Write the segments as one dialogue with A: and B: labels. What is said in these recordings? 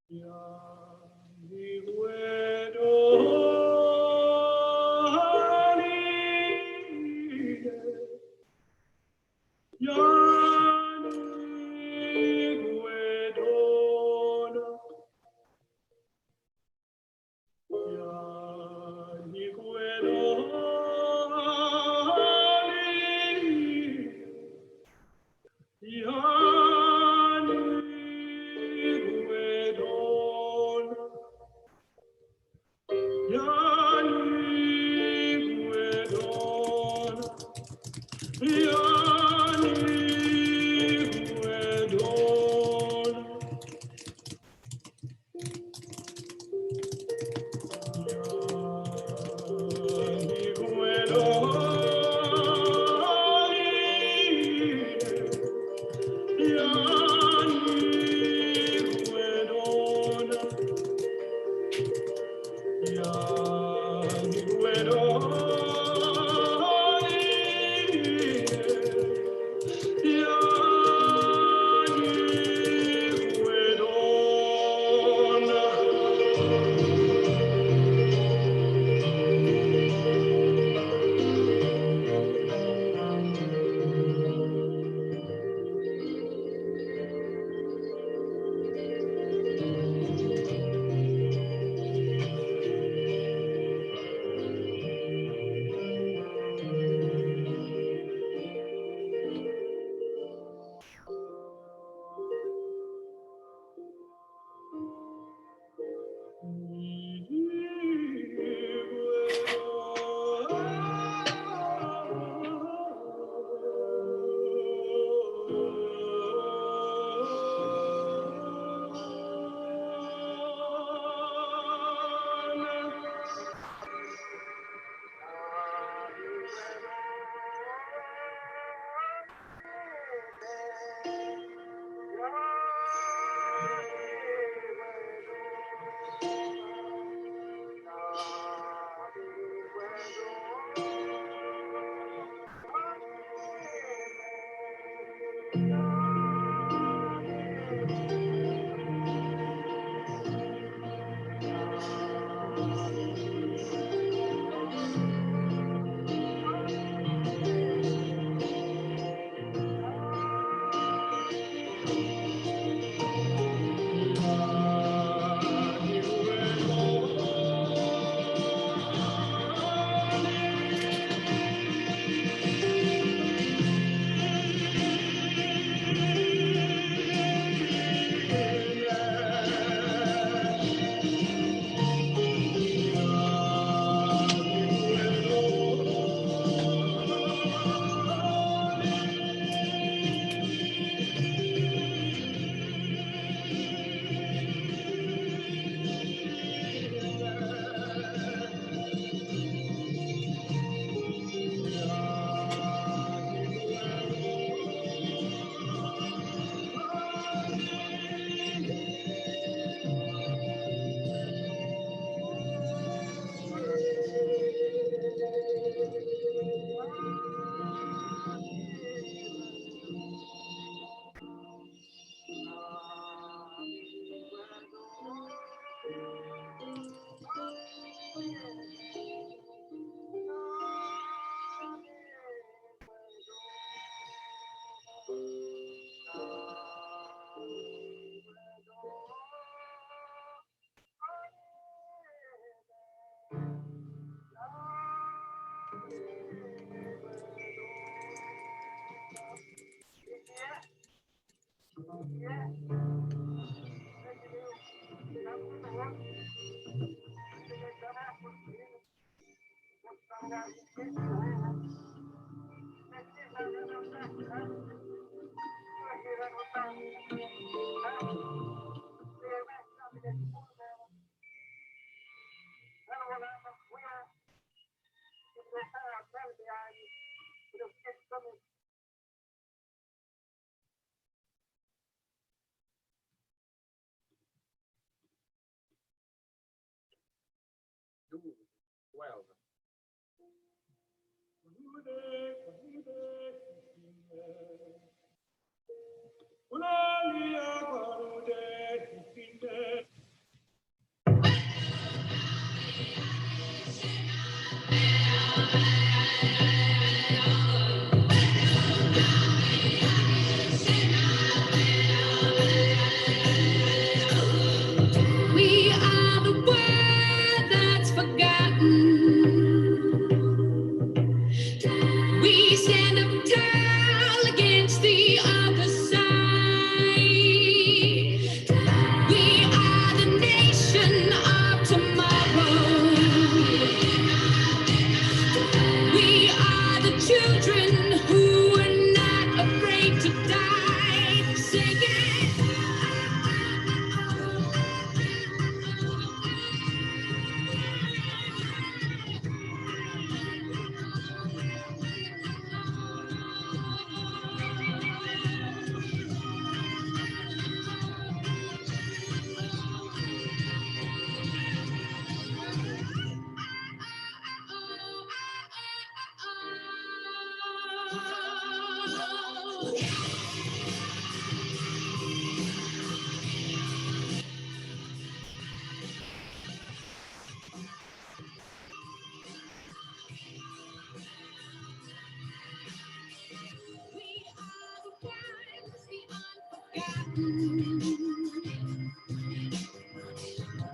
A: Well,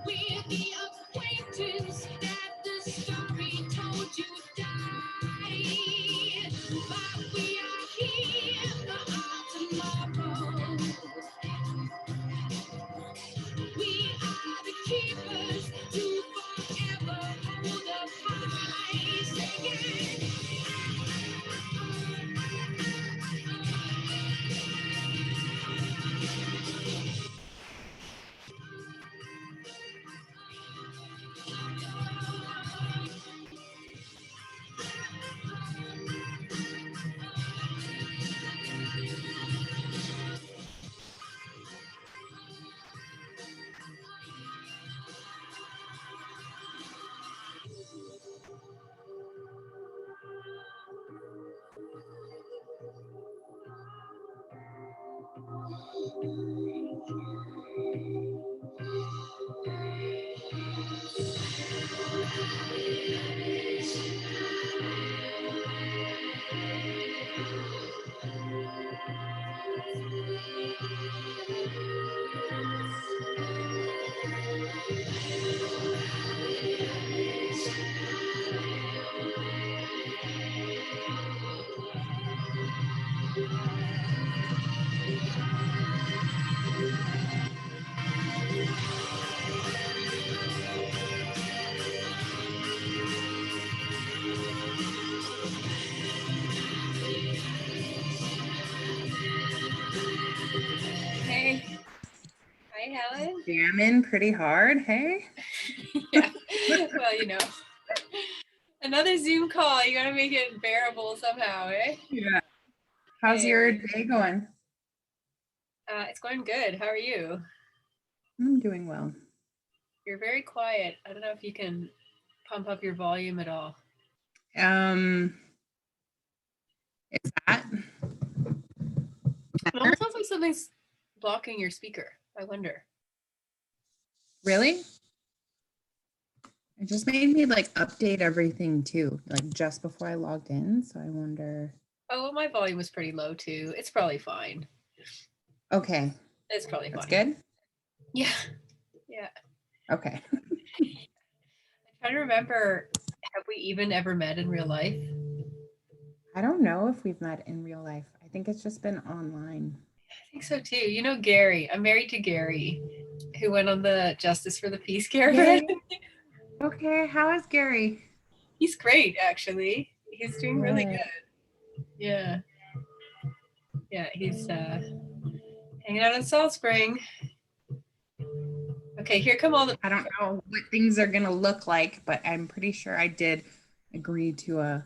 A: We're the acquaintance that the story told you died. But we are here for our tomorrow. We are the keepers to forever hold up high. Singing.
B: Hey. Hi, Helen.
C: Jamming pretty hard, hey?
B: Yeah. Well, you know, another Zoom call. You got to make it bearable somehow, eh?
C: Yeah. How's your day going?
B: It's going good. How are you?
C: I'm doing well.
B: You're very quiet. I don't know if you can pump up your volume at all.
C: Is that?
B: It almost sounds like something's blocking your speaker. I wonder.
C: Really? It just made me like update everything too, like just before I logged in. So I wonder.
B: Oh, well, my volume was pretty low too. It's probably fine.
C: Okay.
B: It's probably
C: That's
B: fine.
C: good?
B: Yeah. Yeah.
C: Okay.
B: I'm trying to remember, have we even ever met in real life?
C: I don't know if we've met in real life. I think it's just been online.
B: I think so too. You know Gary. I'm married to Gary, who went on the Justice for the Peace Caravan.
C: Okay. How is Gary?
B: He's great, actually. He's doing really good. Yeah. Yeah, he's hanging out in Salt Spring. Okay, here come all the...
C: I don't know what things are going to look like, but I'm pretty sure I did agree to a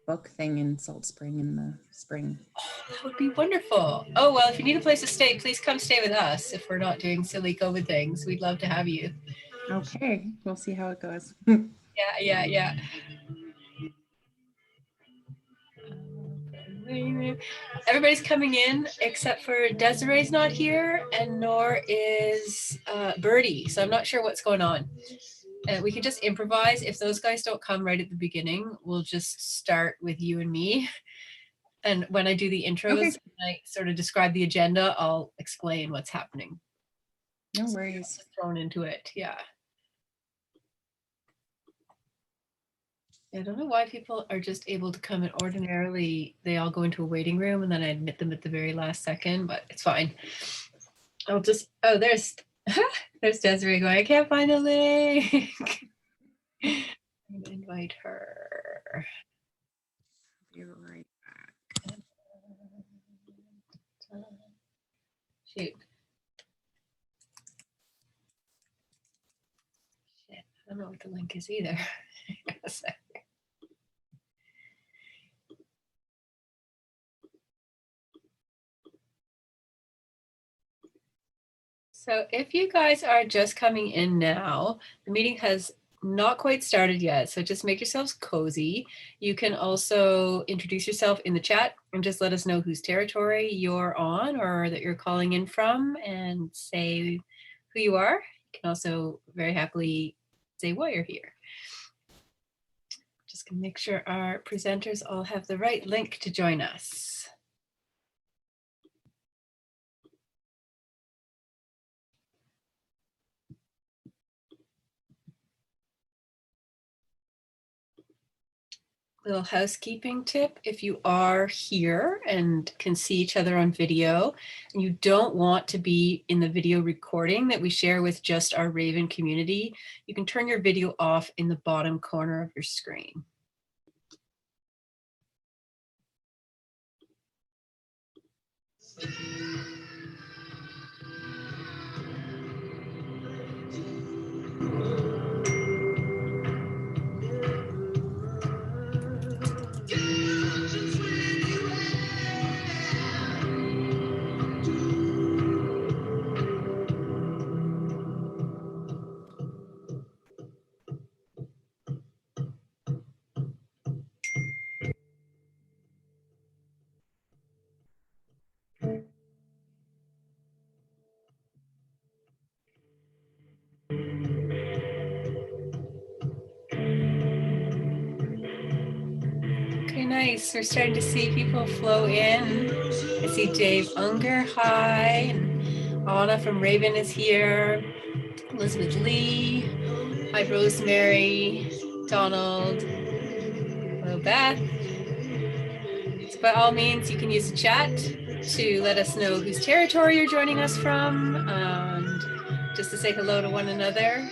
C: book thing in Salt Spring in the spring.
B: Oh, that would be wonderful. Oh, well, if you need a place to stay, please come stay with us. If we're not doing silly COVID things, we'd love to have you.
C: Okay, we'll see how it goes.
B: Yeah. Everybody's coming in except for Desiree's not here, and nor is Birdy. So I'm not sure what's going on. We can just improvise. If those guys don't come right at the beginning, we'll just start with you and me. And when I do the intros, and I sort of describe the agenda, I'll explain what's happening.
C: No worries.
B: Just thrown into it, yeah. I don't know why people are just able to come, and ordinarily they all go into a waiting room and then I admit them at the very last second, but it's fine. I'll just, oh, there's Desiree going, I can't find the link. I'm gonna invite her.
C: Be right back.
B: Shoot. Shit, I don't know what the link is either. So if you guys are just coming in now, the meeting has not quite started yet, so just make yourselves cozy. You can also introduce yourself in the chat and just let us know whose territory you're on or that you're calling in from, and say who you are. You can also very happily say why you're here. Just gonna make sure our presenters all have the right link to join us. Little housekeeping tip: if you are here and can see each other on video and you don't want to be in the video recording that we share with just our Raven community, you can turn your video off in the bottom corner of your screen. Okay, nice. We're starting to see people flow in. I see Dave Unger, hi. And Anna from Raven is here. Elizabeth Lee. Hi, Rosemary. Donald. Hello, Beth. So by all means, you can use the chat to let us know whose territory you're joining us from, and just to say hello to one another.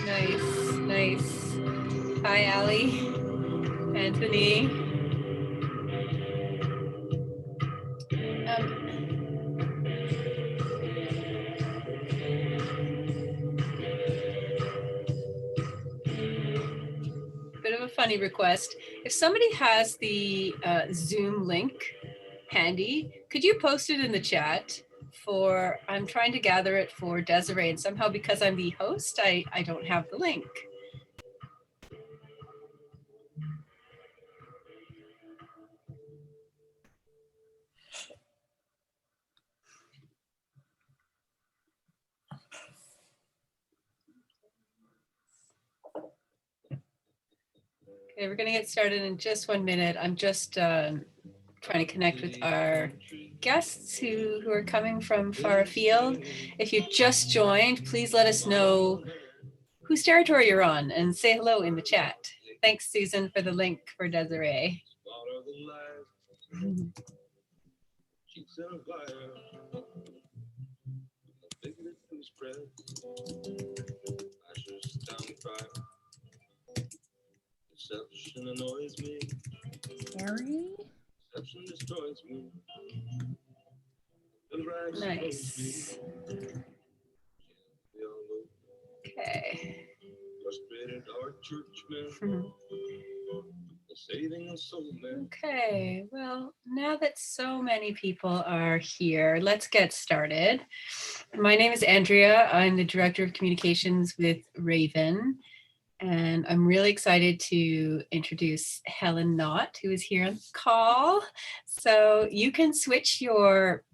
B: Nice, nice. Hi, Allie, Anthony. Bit of a funny request. If somebody has the Zoom link handy, could you post it in the chat? I'm trying to gather it for Desiree, and somehow because I'm the host, I don't have the link. Okay, we're gonna get started in just 1 minute. I'm just trying to connect with our guests who are coming from far afield. If you just joined, please let us know whose territory you're on and say hello in the chat. Thanks, Susan, for the link for Desiree.
A: Deception annoys me.
C: Harry?
A: Deception destroys me.
B: Nice. Okay.
A: Frustrated our churchmen. Saving a soul, man.
B: Okay, well, now that so many people are here, let's get started. My name is Andrea. I'm the Director of Communications with Raven, and I'm really excited to introduce Helen Knott, who is here on the call. So you can switch your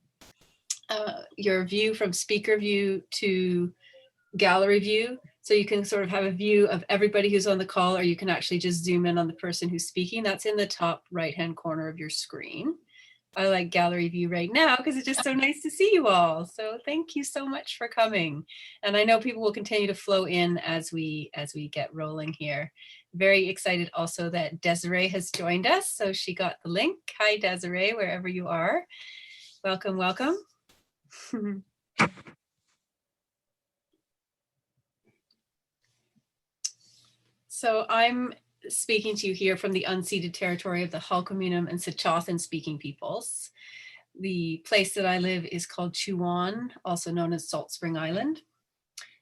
B: view from speaker view to gallery view. So you can sort of have a view of everybody who's on the call, or you can actually just zoom in on the person who's speaking. That's in the top right-hand corner of your screen. I like gallery view right now because it's just so nice to see you all. So thank you so much for coming. And I know people will continue to flow in as we get rolling here. Very excited also that Desiree has joined us. So she got the link. Hi, Desiree, wherever you are. Welcome, welcome. So I'm speaking to you here from the unceded territory of the Halkominum and Sechothan speaking peoples. The place that I live is called Chuan, also known as Salt Spring Island.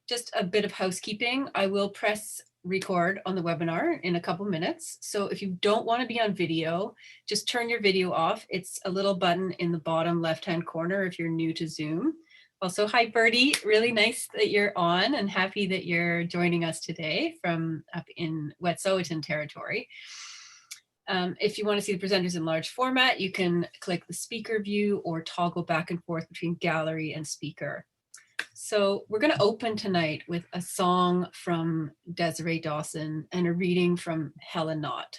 B: Just a bit of housekeeping. I will press record on the webinar in a couple minutes. So if you don't want to be on video, just turn your video off. It's a little button in the bottom left-hand corner if you're new to Zoom. Also, hi Birdy, really nice that you're on and happy that you're joining us today from up in Wet'suwet'en territory. If you want to see the presenters in large format, you can click the speaker view or toggle back and forth between gallery and speaker. So we're going to open tonight with a song from Desiree Dawson and a reading from Helen Knott.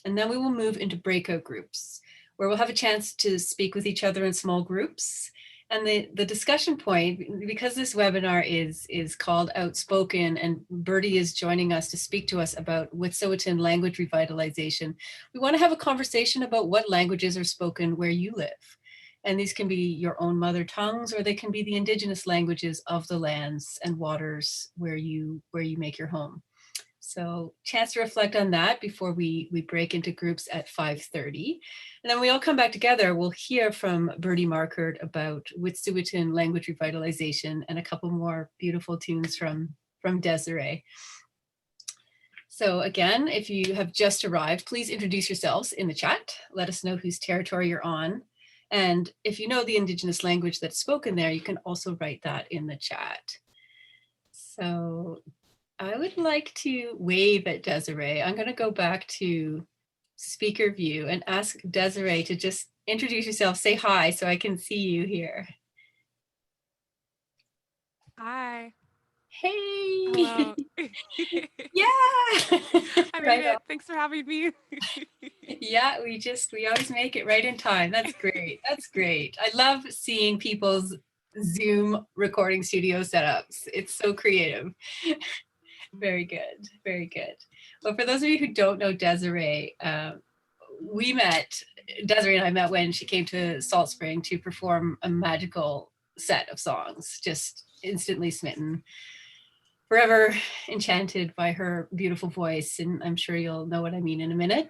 B: And then we will move into breakout groups where we'll have a chance to speak with each other in small groups. And the discussion point, because this webinar is called Outspoken and Birdy is joining us to speak to us about Wet'suwet'en language revitalization, we want to have a conversation about what languages are spoken where you live. And these can be your own mother tongues, or they can be the indigenous languages of the lands and waters where you make your home. So chance to reflect on that before we break into groups at 5:30. And then we all come back together. We'll hear from Birdy Markert about Wet'suwet'en language revitalization and a couple more beautiful tunes from Desiree. So again, if you have just arrived, please introduce yourselves in the chat. Let us know whose territory you're on. And if you know the indigenous language that's spoken there, you can also write that in the chat. So I would like to wave at Desiree. I'm going to go back to speaker view and ask Desiree to just introduce yourself, say hi so I can see you here.
D: Hi.
B: Hey.
D: Hello.
B: Yeah.
D: I made it. Thanks for having me.
B: Yeah, we always make it right in time. That's great. That's great. I love seeing people's Zoom recording studio setups. It's so creative. Very good. Very good. Well, for those of you who don't know Desiree, Desiree and I met when she came to Salt Spring to perform a magical set of songs, just instantly smitten, forever enchanted by her beautiful voice. And I'm sure you'll know what I mean in a minute.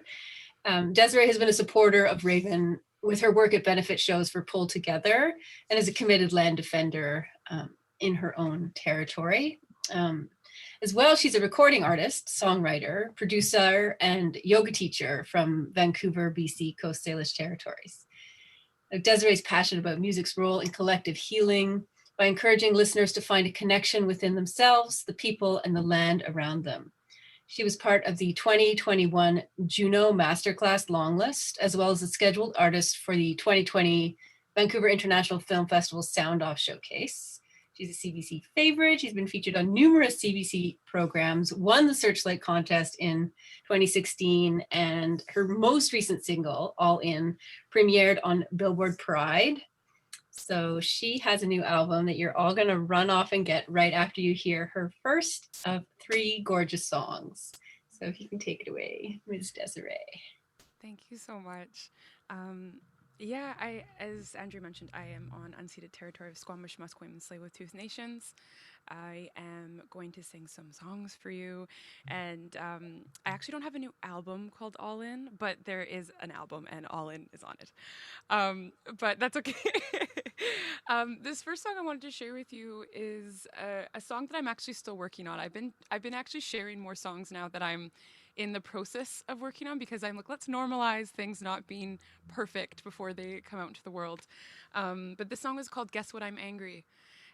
B: Desiree has been a supporter of Raven with her work at benefit shows for Pull Together and is a committed land defender in her own territory. As well, she's a recording artist, songwriter, producer, and yoga teacher from Vancouver, BC, Coast Salish territories. Desiree's passionate about music's role in collective healing by encouraging listeners to find a connection within themselves, the people, and the land around them. She was part of the 2021 Juno Masterclass longlist, as well as a scheduled artist for the 2020 Vancouver International Film Festival Sound Off Showcase. She's a CBC favorite. She's been featured on numerous CBC programs, won the Searchlight contest in 2016, and her most recent single, All In, premiered on Billboard Pride. So she has a new album that you're all going to run off and get right after you hear her first of 3 gorgeous songs. So if you can take it away, Ms. Desiree.
D: Thank you so much. Yeah, as Andrew mentioned, I am on unceded territory of Squamish, Musqueam, and Tsleil-Waututh Nations. I am going to sing some songs for you, and I actually don't have a new album called All In, but there is an album, and All In is on it. But that's okay. This first song I wanted to share with you is a song that I'm actually still working on. I've been actually sharing more songs now that I'm in the process of working on, because I'm like, let's normalize things not being perfect before they come out into the world. But this song is called Guess What I'm Angry.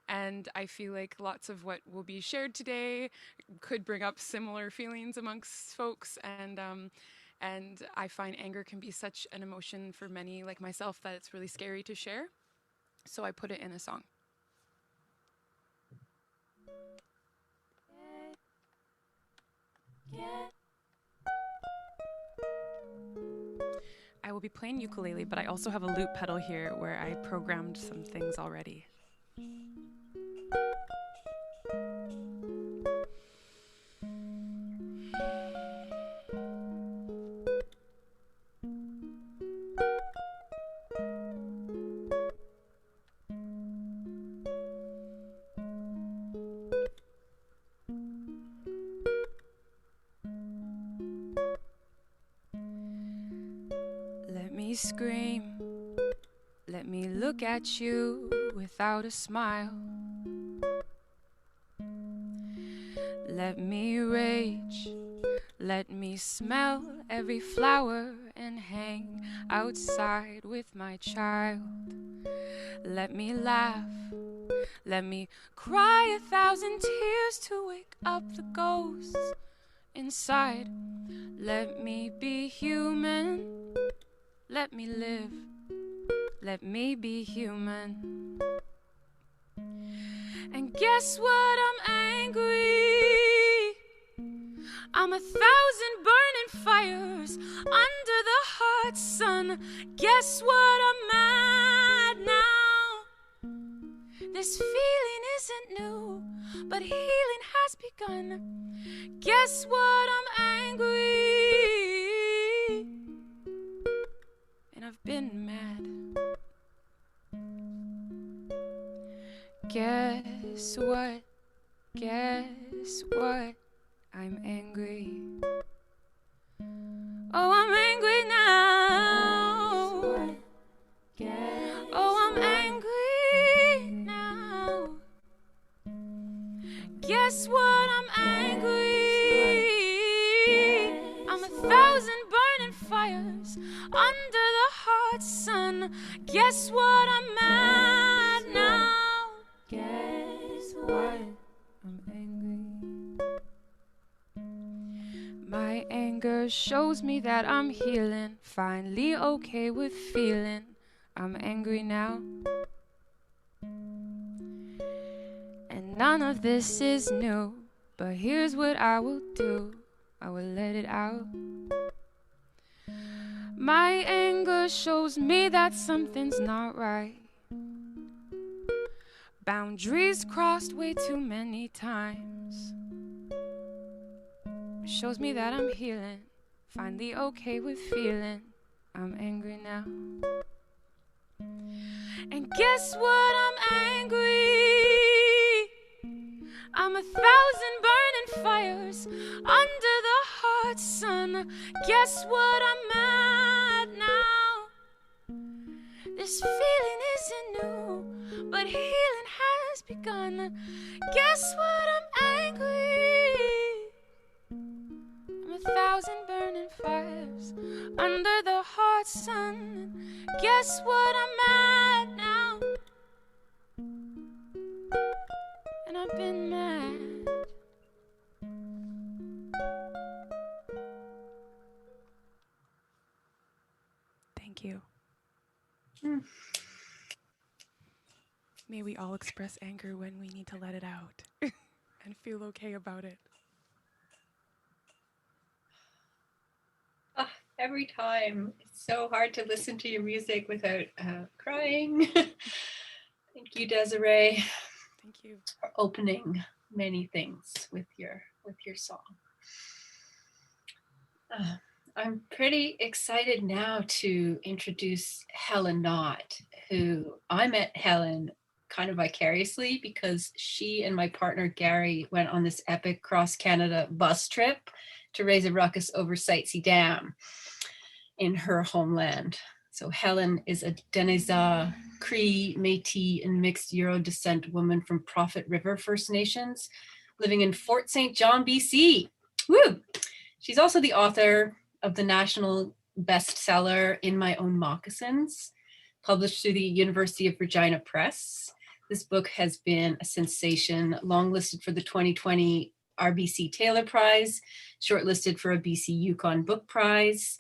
D: And I feel like lots of what will be shared today could bring up similar feelings amongst folks. And I find anger can be such an emotion for many, like myself, that it's really scary to share. So I put it in a song. I will be playing ukulele, but I also have a loop pedal here where I programmed some things already. Let me scream, let me look at you without a smile. Let me rage, let me smell every flower and hang outside with my child. Let me laugh, let me cry 1,000 tears to wake up the ghosts inside. Let me be human, let me live, let me be human. And guess what? I'm angry. I'm 1,000 burning fires under the hot sun. Guess what? I'm mad now. This feeling isn't new, but healing has begun. Guess what? I'm angry. And I've been mad. Guess what? Guess what? I'm angry. Oh, I'm angry now. Oh, I'm angry now. Guess what? I'm angry. I'm 1,000 burning fires under the hot sun. Guess what? I'm mad now. Guess what? I'm angry. My anger shows me that I'm healing, finally okay with feeling I'm angry now. And none of this is new, but here's what I will do. I will let it out. My anger shows me that something's not right. Boundaries crossed way too many times. It shows me that I'm healing, finally okay with feeling I'm angry now. And guess what? I'm angry. I'm 1,000 burning fires under the hot sun. Guess what? I'm mad now. This feeling isn't new, but healing has begun. Guess what? I'm angry. I'm 1,000 burning fires under the hot sun. Guess what? I'm mad now. And I've been mad. Thank you. May we all express anger when we need to let it out and feel okay about it.
B: Every time. It's so hard to listen to your music without crying. Thank you, Desiree.
D: Thank you.
B: For opening many things with your song. I'm pretty excited now to introduce Helen Knott, who I met Helen kind of vicariously because she and my partner Gary went on this epic cross-Canada bus trip to raise a ruckus over Sightsee Dam in her homeland. So Helen is a Denizah, Cree, Métis, and mixed Euro descent woman from Prophet River First Nations living in Fort St. John, BC. Woo! She's also the author of the national bestseller In My Own Moccasins, published through the University of Regina Press. This book has been a sensation, longlisted for the 2020 RBC Taylor Prize, shortlisted for a BC Yukon Book Prize.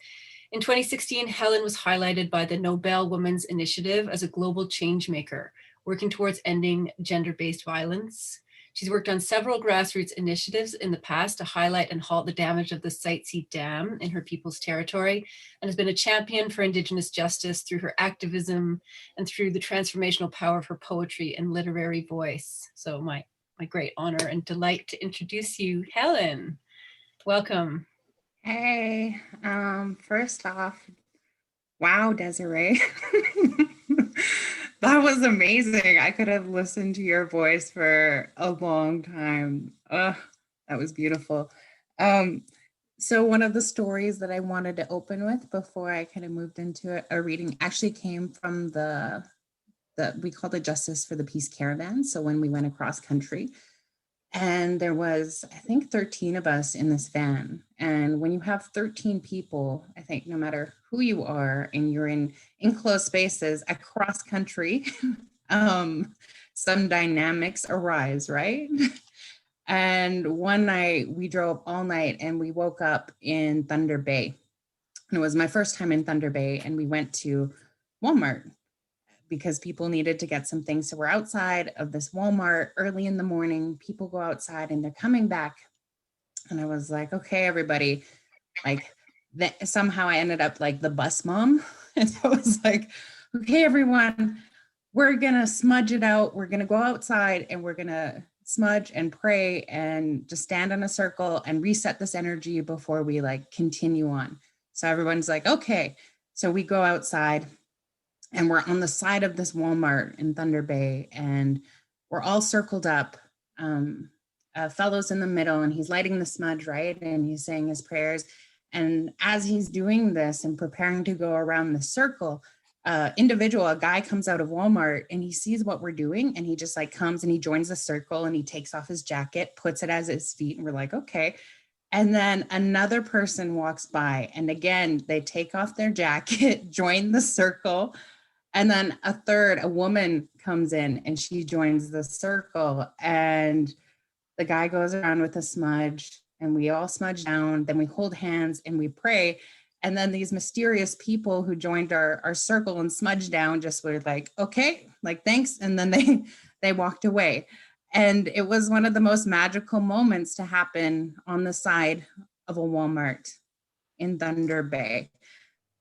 B: In 2016, Helen was highlighted by the Nobel Women's Initiative as a global change maker, working towards ending gender-based violence. She's worked on several grassroots initiatives in the past to highlight and halt the damage of the Sightsee Dam in her people's territory, and has been a champion for Indigenous justice through her activism and through the transformational power of her poetry and literary voice. So my great honor and delight to introduce you, Helen. Welcome.
C: Hey, first off, wow, Desiree. That was amazing. I could have listened to your voice for a long time. That was beautiful. So one of the stories that I wanted to open with before I kind of moved into a reading actually came from the we called it Justice for the Peace Caravan. So when we went across country, and there was, I think, 13 of us in this van. And when you have 13 people, I think no matter who you are and you're in enclosed spaces across country, some dynamics arise, right? And one night we drove all night and we woke up in Thunder Bay. And it was my first time in Thunder Bay, and we went to Walmart because people needed to get some things. So we're outside of this Walmart early in the morning. People go outside and they're coming back. And I was like, okay, everybody, like somehow I ended up like the bus mom. And so I was like, okay, everyone, we're going to smudge it out. We're going to go outside and we're going to smudge and pray and just stand in a circle and reset this energy before we like continue on. So everyone's like, okay. So we go outside. And we're on the side of this Walmart in Thunder Bay, and we're all circled up. A fellow's in the middle, and he's lighting the smudge, right? And he's saying his prayers. And as he's doing this and preparing to go around the circle, a guy comes out of Walmart, and he sees what we're doing, and he just like comes and he joins the circle, and he takes off his jacket, puts it as his feet, and we're like, okay. And then another person walks by, and again, they take off their jacket, join the circle. And then a woman comes in and she joins the circle, and the guy goes around with a smudge and we all smudge down. Then we hold hands and we pray. And then these mysterious people who joined our circle and smudged down just were like, okay, like, thanks. And then they walked away. And it was one of the most magical moments to happen on the side of a Walmart in Thunder Bay.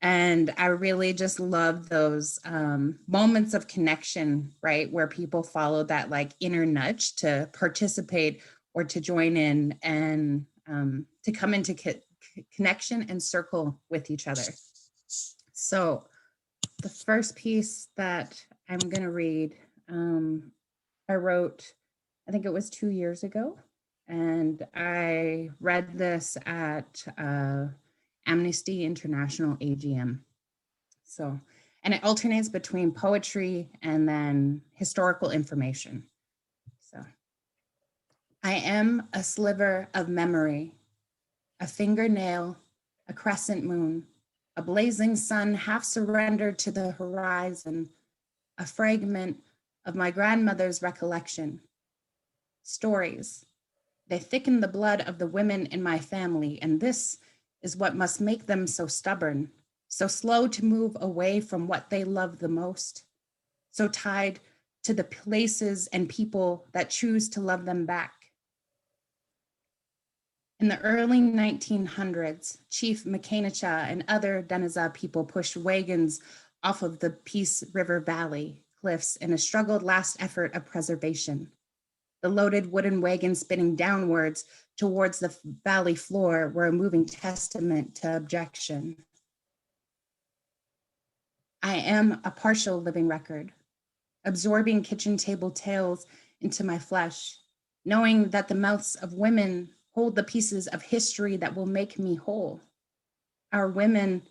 C: And I really just love those moments of connection, right? Where people follow that like inner nudge to participate or to join in and to come into connection and circle with each other. So the first piece that I'm going to read, I wrote, I think it was 2 years ago. And I read this at Amnesty International AGM. So, and it alternates between poetry and then historical information. So, I am a sliver of memory, a fingernail, a crescent moon, a blazing sun half surrendered to the horizon, a fragment of my grandmother's recollection. Stories, they thicken the blood of the women in my family, and this is what must make them so stubborn, so slow to move away from what they love the most, so tied to the places and people that choose to love them back. In the early 1900s, Chief Makanacha and other Deniza people pushed wagons off of the Peace River Valley cliffs in a struggled last effort of preservation. The loaded wooden wagons spinning downwards towards the valley floor were a moving testament to objection. I am a partial living record, absorbing kitchen table tales into my flesh, knowing that the mouths of women hold the pieces of history that will make me whole. Our women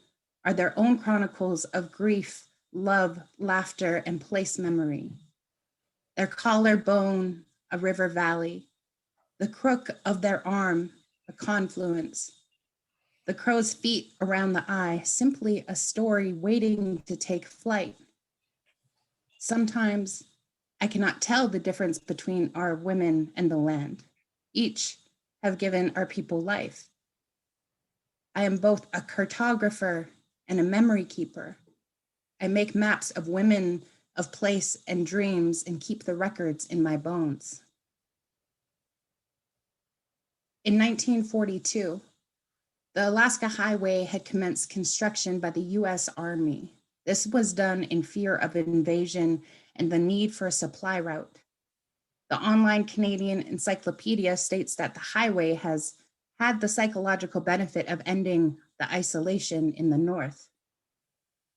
C: are their own chronicles of grief, love, laughter, and place memory. Their collarbone, a river valley, the crook of their arm, a confluence, the crow's feet around the eye, simply a story waiting to take flight. Sometimes I cannot tell the difference between our women and the land. Each have given our people life. I am both a cartographer and a memory keeper. I make maps of women, of place and dreams, and keep the records in my bones. In 1942, the Alaska Highway had commenced construction by the US Army. This was done in fear of invasion and the need for a supply route. The online Canadian Encyclopedia states that the highway has had the psychological benefit of ending the isolation in the north.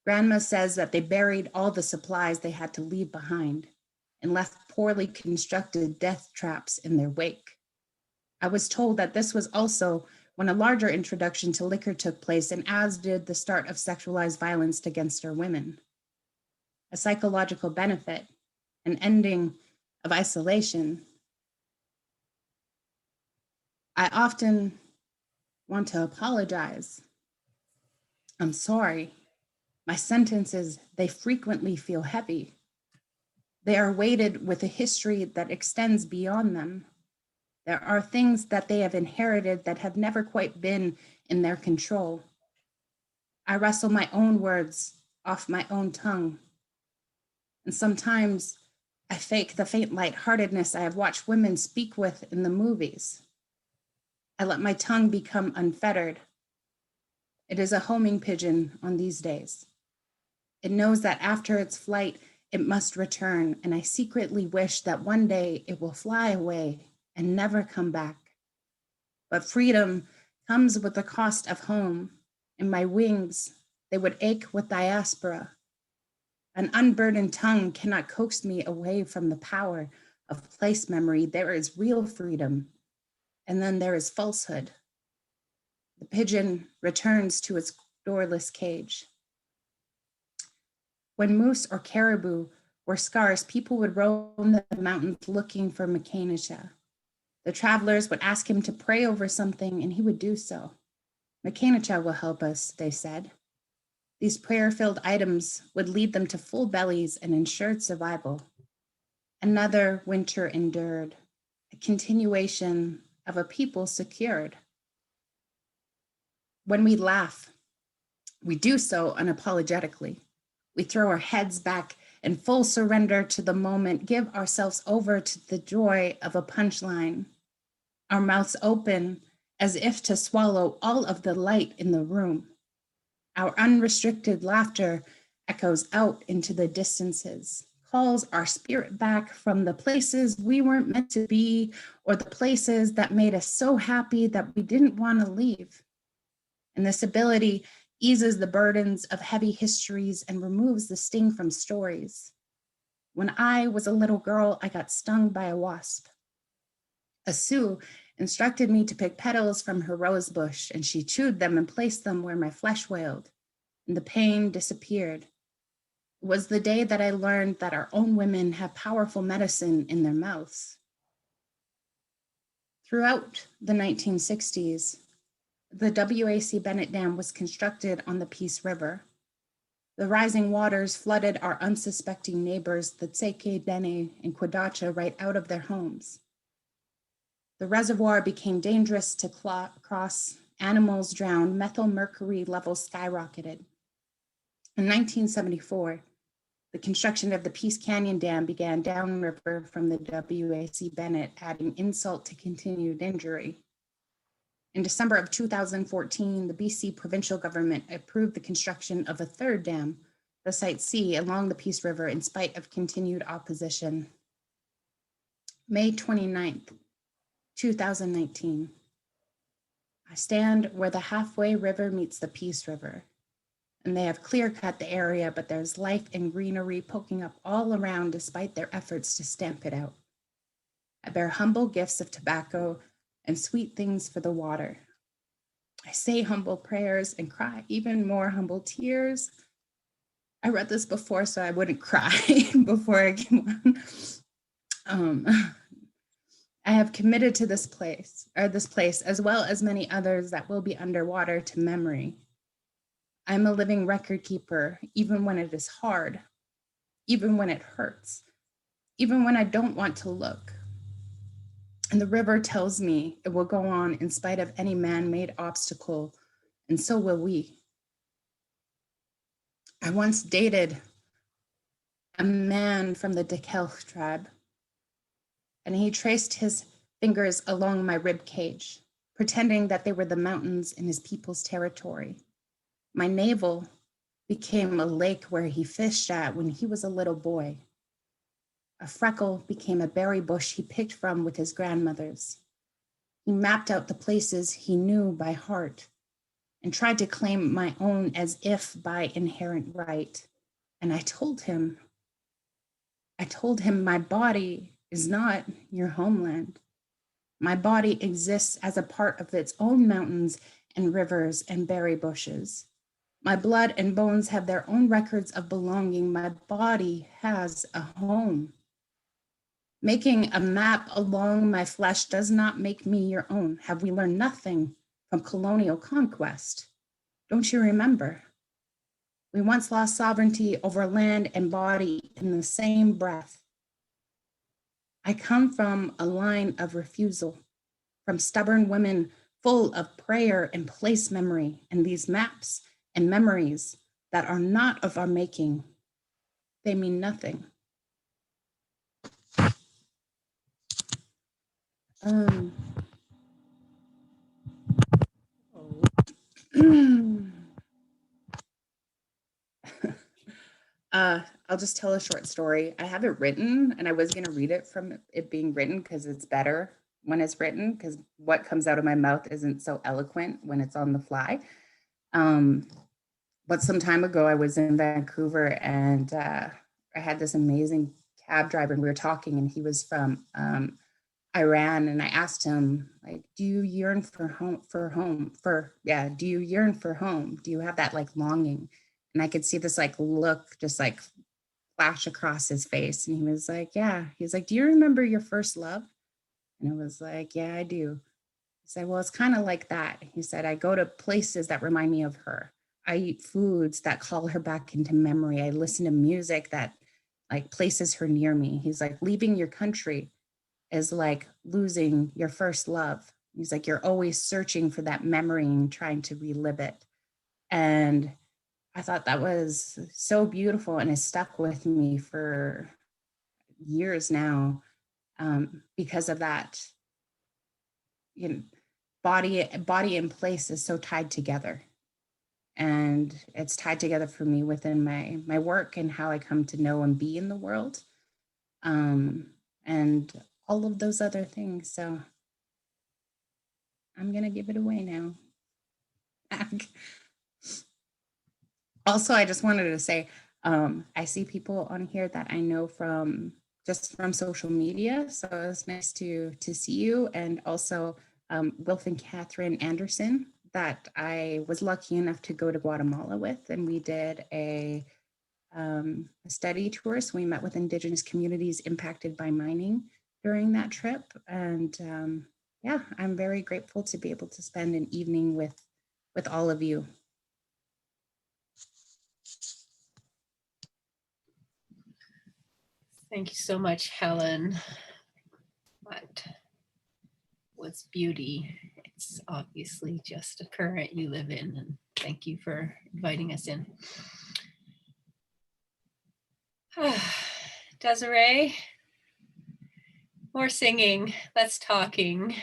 C: Grandma says that they buried all the supplies they had to leave behind and left poorly constructed death traps in their wake. I was told that this was also when a larger introduction to liquor took place, and as did the start of sexualized violence against our women. A psychological benefit, an ending of isolation. I often want to apologize. I'm sorry. My sentences, they frequently feel heavy. They are weighted with a history that extends beyond them. There are things that they have inherited that have never quite been in their control. I wrestle my own words off my own tongue. And sometimes I fake the faint lightheartedness I have watched women speak with in the movies. I let my tongue become unfettered. It is a homing pigeon on these days. It knows that after its flight, it must return, and I secretly wish that one day it will fly away and never come back. But freedom comes with the cost of home, and my wings, they would ache with diaspora. An unburdened tongue cannot coax me away from the power of place memory. There is real freedom, and then there is falsehood. The pigeon returns to its doorless cage. When moose or caribou were scarce, people would roam the mountains looking for Makanisha. The travelers would ask him to pray over something, and he would do so. Makanisha will help us, they said. These prayer-filled items would lead them to full bellies and ensured survival. Another winter endured, a continuation of a people secured. When we laugh, we do so unapologetically. We throw our heads back in full surrender to the moment, give ourselves over to the joy of a punchline. Our mouths open as if to swallow all of the light in the room. Our unrestricted laughter echoes out into the distances, calls our spirit back from the places we weren't meant to be, or the places that made us so happy that we didn't want to leave. And this ability eases the burdens of heavy histories and removes the sting from stories. When I was a little girl, I got stung by a wasp. A Sioux instructed me to pick petals from her rose bush, and she chewed them and placed them where my flesh wailed, and the pain disappeared. It was the day that I learned that our own women have powerful medicine in their mouths. Throughout the 1960s, the WAC Bennett Dam was constructed on the Peace River. The rising waters flooded our unsuspecting neighbors, the Tseke Dene and Quadacha, right out of their homes. The reservoir became dangerous to cross, animals drowned, methyl mercury levels skyrocketed. In 1974, the construction of the Peace Canyon Dam began downriver from the WAC Bennett, adding insult to continued injury. In December of 2014, the BC provincial government approved the construction of a third dam, the Site C, along the Peace River in spite of continued opposition. May 29th, 2019. I stand where the halfway river meets the Peace River, and they have clear-cut the area, but there's life and greenery poking up all around despite their efforts to stamp it out. I bear humble gifts of tobacco and sweet things for the water. I say humble prayers and cry even more humble tears. I read this before so I wouldn't cry before I came on. I have committed to this place, as well as many others that will be underwater, to memory. I'm a living record keeper, even when it is hard, even when it hurts, even when I don't want to look. And the river tells me it will go on in spite of any man-made obstacle, and so will we. I once dated a man from the Dekelch tribe, and he traced his fingers along my rib cage. pretending that they were the mountains in his people's territory. My navel became a lake where he fished at when he was a little boy. A freckle became a berry bush he picked from with his grandmothers. He mapped out the places he knew by heart and tried to claim my own as if by inherent right. And I told him, my body is not your homeland. My body exists as a part of its own mountains and rivers and berry bushes. My blood and bones have their own records of belonging. My body has a home. Making a map along my flesh does not make me your own. Have we learned nothing from colonial conquest? Don't you remember? We once lost sovereignty over land and body in the same breath. I come from a line of refusal, from stubborn women full of prayer and place memory, and these maps and memories that are not of our making. They mean nothing. I'll just tell a short story. I have it written, and I was going to read it from it being written because it's better when it's written, because what comes out of my mouth isn't so eloquent when it's on the fly. But some time ago, I was in Vancouver, and I had this amazing cab driver, and we were talking, and he was from Iran, and I asked him, like, do you yearn for home? Do you yearn for home? Do you have that like longing? And I could see this like look just like flash across his face. And he was like, yeah. He's like, do you remember your first love? And I was like, yeah, I do. He said, well, it's kind of like that. He said, I go to places that remind me of her. I eat foods that call her back into memory. I listen to music that like places her near me. He's like, leaving your country is like losing your first love. He's like, you're always searching for that memory and trying to relive it. And I thought that was so beautiful, and it stuck with me for years now because of that. You know, body and place is so tied together, and it's tied together for me within my work and how I come to know and be in the world, and all of those other things. So I'm gonna give it away now. Also, I just wanted to say, I see people on here that I know from social media. So it's nice to see you. And also Wilf and Catherine Anderson that I was lucky enough to go to Guatemala with. And we did a study tour. So we met with Indigenous communities impacted by mining during that trip. And yeah, I'm very grateful to be able to spend an evening with all of you.
B: Thank you so much, Helen. What was beauty? It's obviously just a current you live in, and thank you for inviting us in. Desiree, more singing, less talking.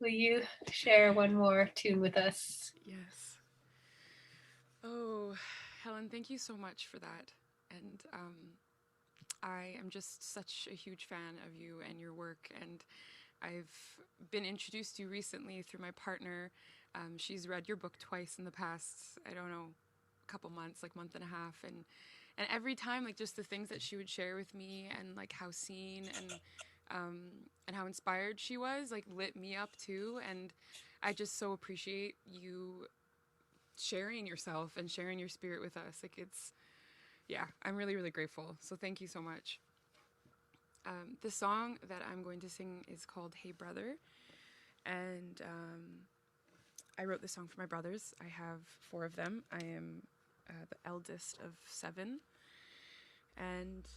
B: Will you share one more tune with us?
D: Yes. Oh, Helen, thank you so much for that. And I am just such a huge fan of you and your work. And I've been introduced to you recently through my partner. She's read your book twice in the past, I don't know, a couple months, like month and a half. And every time, like just the things that she would share with me and like how seen and how inspired she was, like lit me up too. And I just so appreciate you sharing yourself and sharing your spirit with us. Like yeah, I'm really, really grateful. So thank you so much. The song that I'm going to sing is called Hey Brother. And I wrote this song for my brothers. I have 4 of them. I am the eldest of 7. And,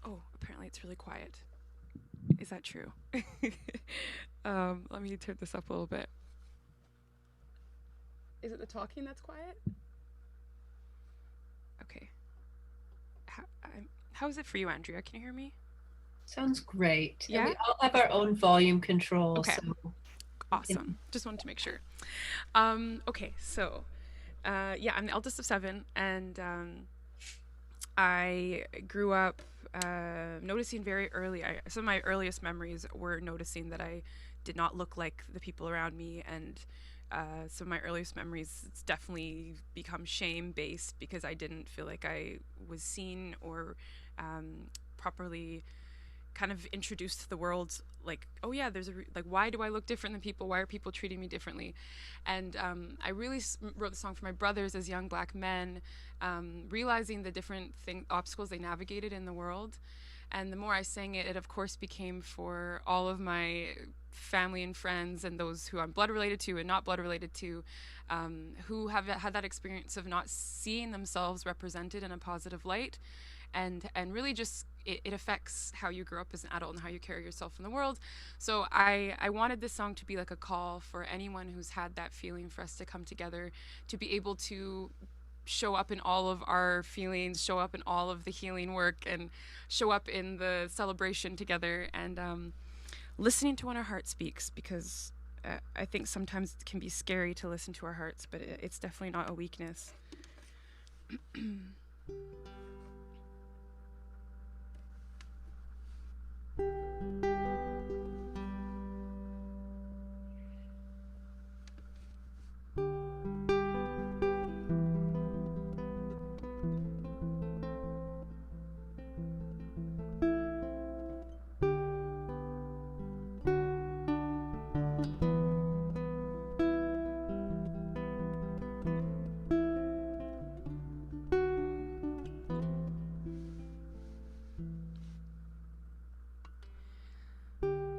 D: oh, apparently it's really quiet. Is that true? Let me turn this up a little bit. Is it the talking that's quiet? Okay. How is it for you, Andrea? Can you hear me?
B: Sounds great.
D: Yeah?
B: And we all have our own volume control.
D: Okay.
B: So
D: Awesome. Just wanted to make sure. Okay, so yeah, I'm the eldest of 7, and I grew up noticing very early. Some of my earliest memories were noticing that I did not look like the people around me, and some of my earliest memories, it's definitely become shame-based because I didn't feel like I was seen or properly kind of introduced to the world, like, oh yeah, there's like, why do I look different than people? Why are people treating me differently? And I really wrote the song for my brothers as young Black men, realizing the different obstacles they navigated in the world. And the more I sang it, it of course became for all of my family and friends and those who I'm blood related to and not blood related to, who have had that experience of not seeing themselves represented in a positive light. And really just it affects how you grow up as an adult and how you carry yourself in the world. So I wanted this song to be like a call for anyone who's had that feeling, for us to come together, to be able to show up in all of our feelings, show up in all of the healing work, and show up in the celebration together, and listening to when our heart speaks, because I think sometimes it can be scary to listen to our hearts, but it's definitely not a weakness.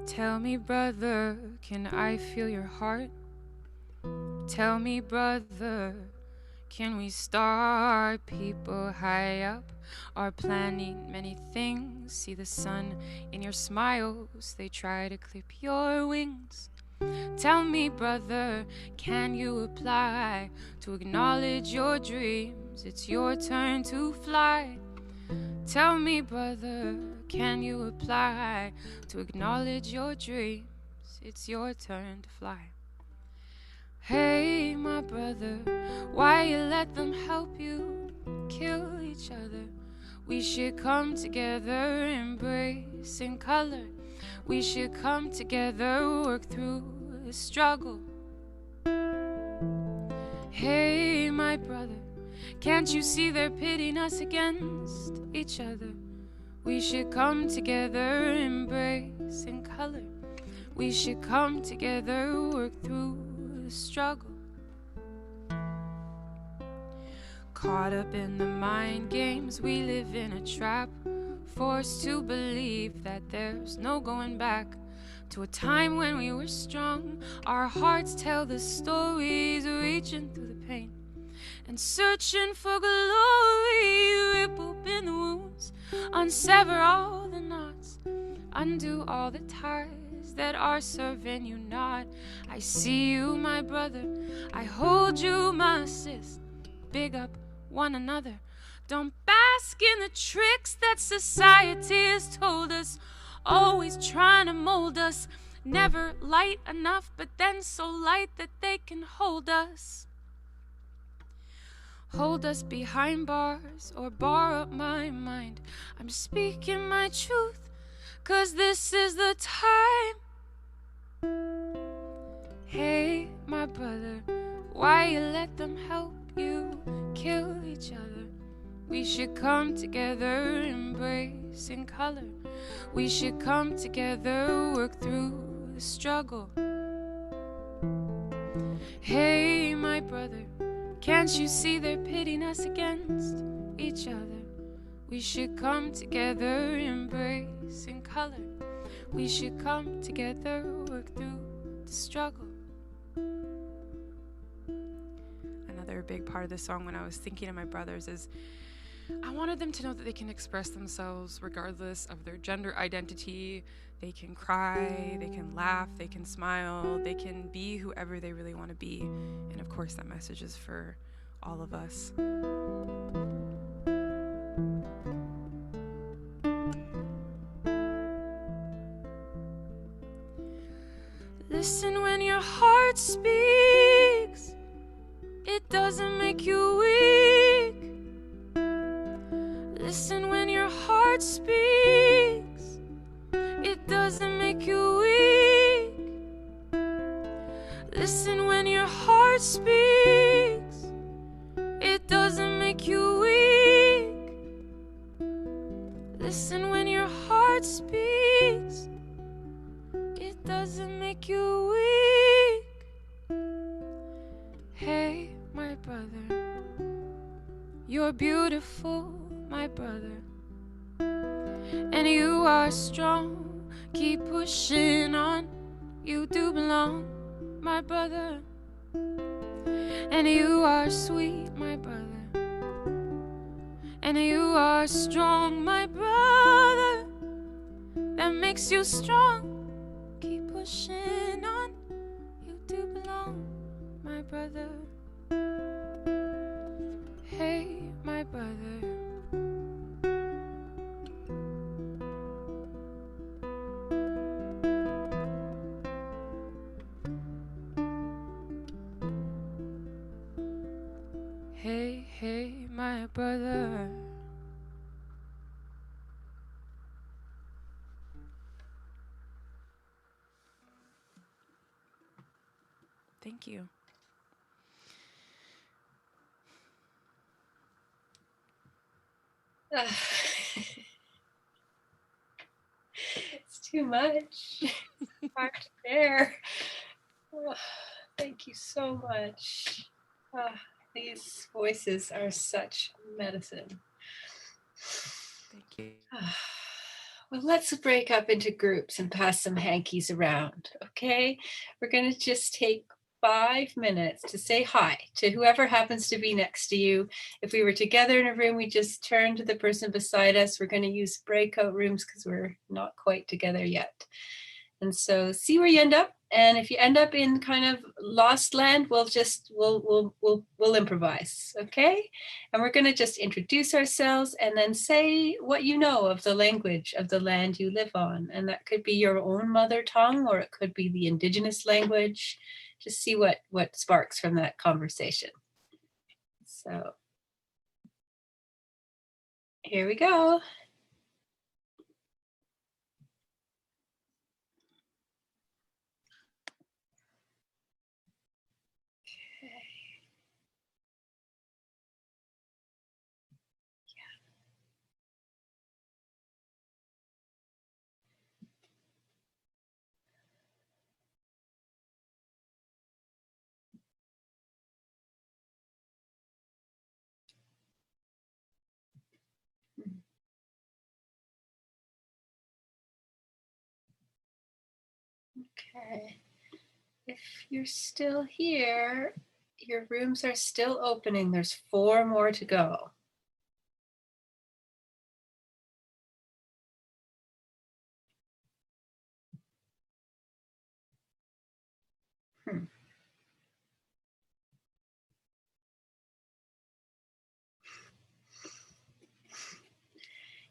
D: Tell me, brother, can I feel your heart? Tell me, brother, can we start? People high up are planning many things. See the sun in your smiles, they try to clip your wings. Tell me, brother, can you apply to acknowledge your dreams? It's your turn to fly. Tell me, brother, can you apply to acknowledge your dreams? It's your turn to fly. Hey, my brother, why you let them help you kill each other? We should come together, embrace in color. We should come together, work through the struggle. Hey, my brother, can't you see they're pitting us against each other? We should come together, embrace in color. We should come together, work through the struggle. Caught up in the mind games, we live in a trap, forced to believe that there's no going back to a time when we were strong. Our hearts tell the stories, reaching through the pain and searching for glory. Rip open the wounds, unsever all the knots, undo all the ties that are serving you not. I see you, my brother, I hold you, my sis. Big up one another. Don't bask in the tricks that society has told us, always trying to mold us. Never light enough, but then so light that they can hold us. Hold us behind bars or bar up my mind. I'm speaking my truth, 'cause this is the time. Hey, my brother, why you let them help you kill each other? We should come together, embrace in color. We should come together, work through the struggle. Hey, my brother, can't you see they're pitting us against each other? We should come together, embrace in color. We should come together, work through the struggle. Another big part of the song when I was thinking of my brothers is I wanted them to know that they can express themselves regardless of their gender identity. They can cry, they can laugh, they can smile, they can be whoever they really want to be. And of course that message is for all of us. Listen when your speaks, it doesn't make you weak. Listen when your heart speaks, it doesn't make you weak. Listen when your heart speaks, it doesn't make you weak. Listen when your heart speaks, it doesn't make you weak. Hey, my brother, you're beautiful, my brother, and you are strong. Keep pushing on, you do belong, my brother, and you are sweet, my brother, and you are strong, my brother, that makes you strong. Keep pushing on, you do belong, my brother. Hey, my brother. Hey, hey, my brother. Thank you.
B: It's too much. Hard to bear. Oh, thank you so much. These voices are such medicine.
D: Thank you.
B: Well, let's break up into groups and pass some hankies around, okay? We're going to just take 5 minutes to say hi to whoever happens to be next to you. If we were together in a room, we just turn to the person beside us. We're going to use breakout rooms because we're not quite together yet. And so see where you end up. And if you end up in kind of lost land, we'll improvise, okay? And we're going to just introduce ourselves and then say what you know of the language of the land you live on. And that could be your own mother tongue, or it could be the indigenous language. Just see what sparks from that conversation. So here we go. Okay. If you're still here, your rooms are still opening. There's 4 more to go.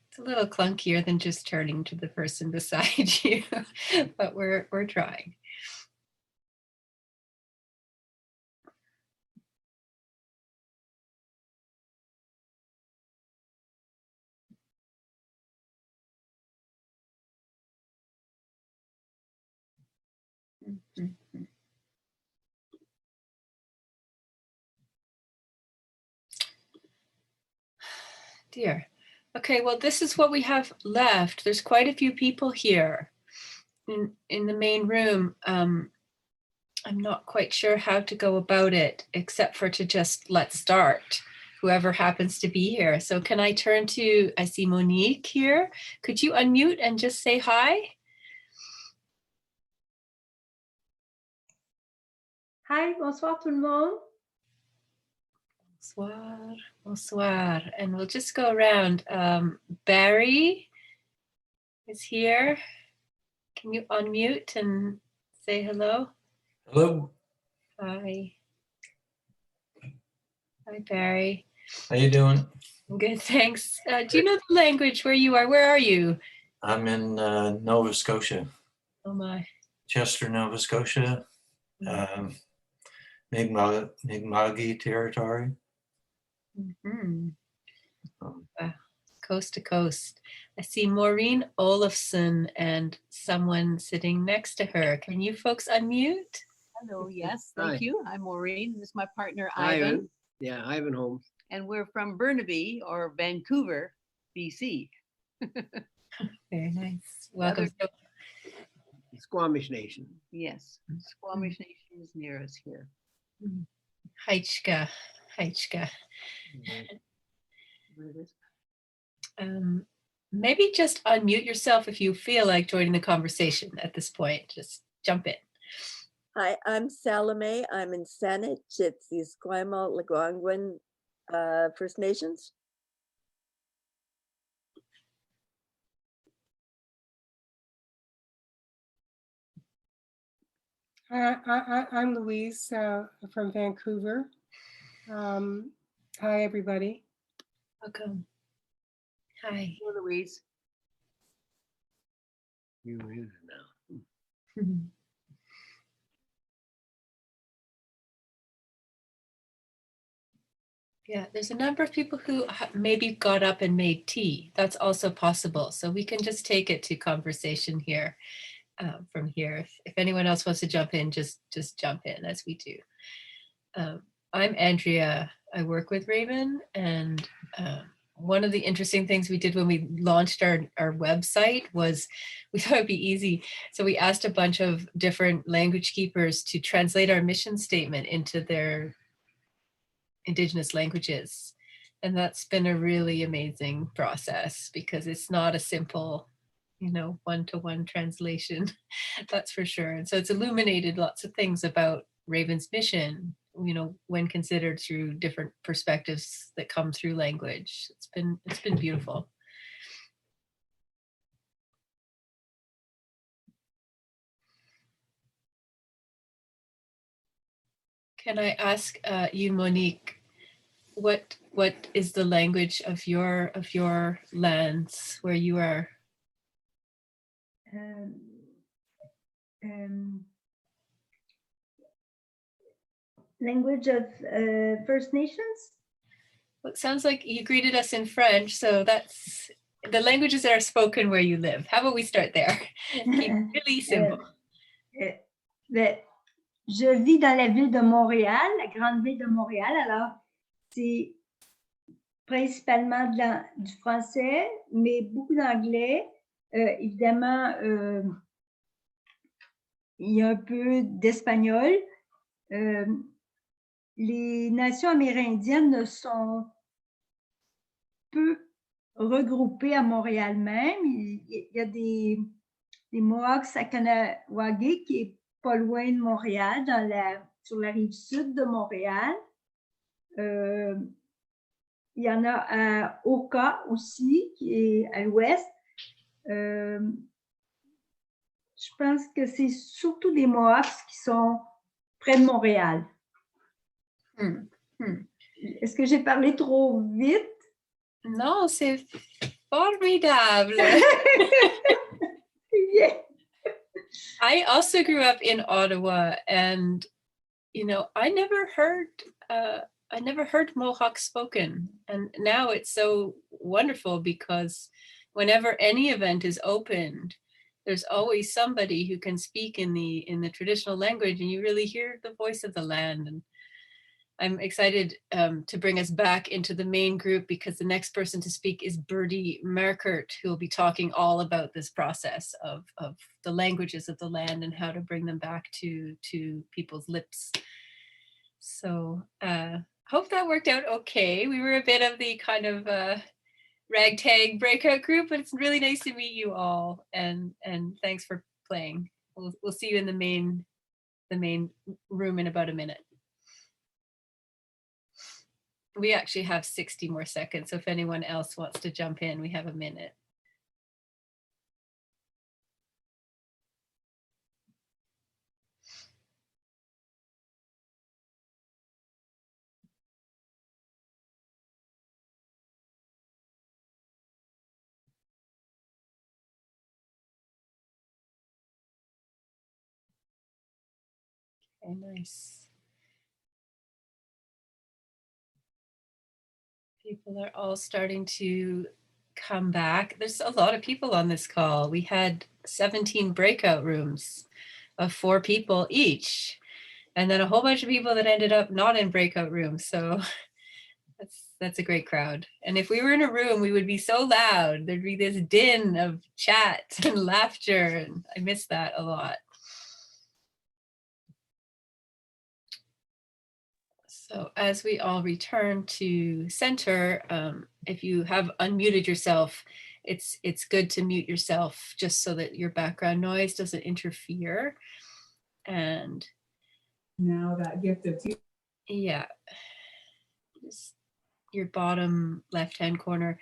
B: It's a little clunkier than just turning to the person beside you, but we're trying. Mm-hmm. Dear. Okay, well, this is what we have left. There's quite a few people here in the main room. I'm not quite sure how to go about it, except for to just let's start, whoever happens to be here. So can I turn to, I see Monique here. Could you unmute and just say hi?
E: Hi, bonsoir tout le monde.
B: Bonsoir, bonsoir. And we'll just go around. Barry is here. Can you unmute and say hello?
F: Hello.
B: Hi. Hi, Barry.
F: How you doing?
B: I'm good, thanks. Do you know the language where you are? Where are you?
F: I'm in Nova Scotia,
B: Oh my.
F: Chester, Nova Scotia. um, Mi'kma'ki territory.
B: Mhm.
F: Um,
B: Coast to coast. I see Maureen Olafson and someone sitting next to her. Can you folks unmute?
G: Hello, yes,
H: Hi.
G: thank you. I'm Maureen. This is my partner,
H: Ivan.
G: Ivan.
H: Yeah, Ivan Holmes.
G: And we're from Burnaby or Vancouver, BC.
B: Very nice. Welcome.
H: Squamish Nation.
G: Yes, Squamish Nation is near us here.
B: Heichka. Heichka.
G: Where it is.
B: Maybe just unmute yourself if you feel like joining the conversation at this point. Just jump in.
I: Hi, I'm Salome. I'm in Saanich. It's the Esquimalt Lekwungen First Nations.
J: I'm Louise from Vancouver. Hi, everybody.
B: Welcome. Hi.
G: Hello, Louise.
H: You is now.
B: Yeah, there's a number of people who maybe got up and made tea. That's also possible. So we can just take it to conversation here from here. If anyone else wants to jump in, just jump in as we do. I'm Andrea. I work with Raven, and one of the interesting things we did when we launched our website was we thought it'd be easy. So we asked a bunch of different language keepers to translate our mission statement into their Indigenous languages. And that's been a really amazing process because it's not a simple, one-to-one translation, that's for sure. And so it's illuminated lots of things about Raven's mission, when considered through different perspectives that come through language. It's been beautiful. Can I ask you, Monique, what is the language of your lands where you are?
E: Language of First Nations?
B: Well, it sounds like you greeted us in French, so that's the languages that are spoken where you live. How about we start there? Keep it really simple.
E: Je vis dans la ville de Montréal, la grande ville de Montréal. Alors, c'est principalement du français, mais beaucoup d'anglais. Évidemment, il y a un peu d'espagnol. Les nations amérindiennes sont peu regroupées à Montréal même. Il y a des Mohawks à Kanawagé qui est pas loin de Montréal, sur la rive sud de Montréal. Il y en a à Oka aussi, qui est à l'ouest. Je pense que c'est surtout des Mohawks qui sont près de Montréal. Est-ce que j'ai parlé trop vite?
B: Non, c'est formidable. I also grew up in Ottawa, and I never heard Mohawk spoken, and now it's so wonderful because whenever any event is opened, there's always somebody who can speak in the traditional language, and you really hear the voice of the land. And I'm excited to bring us back into the main group because the next person to speak is Birdy Markert, who will be talking all about this process of the languages of the land and how to bring them back to people's lips. So hope that worked out okay. We were a bit of the kind of ragtag breakout group, but it's really nice to meet you all, and thanks for playing. We'll see you in the main room in about a minute. We actually have 60 more seconds, so if anyone else wants to jump in, we have a minute. Very nice. People are all starting to come back. There's a lot of people on this call. We had 17 breakout rooms of 4 people each, and then a whole bunch of people that ended up not in breakout rooms. So that's a great crowd. And if we were in a room, we would be so loud. There'd be this din of chat and laughter, and I miss that a lot. So as we all return to center, if you have unmuted yourself, it's good to mute yourself just so that your background noise doesn't interfere. And
K: now that gift of
B: yeah, just your bottom left-hand corner.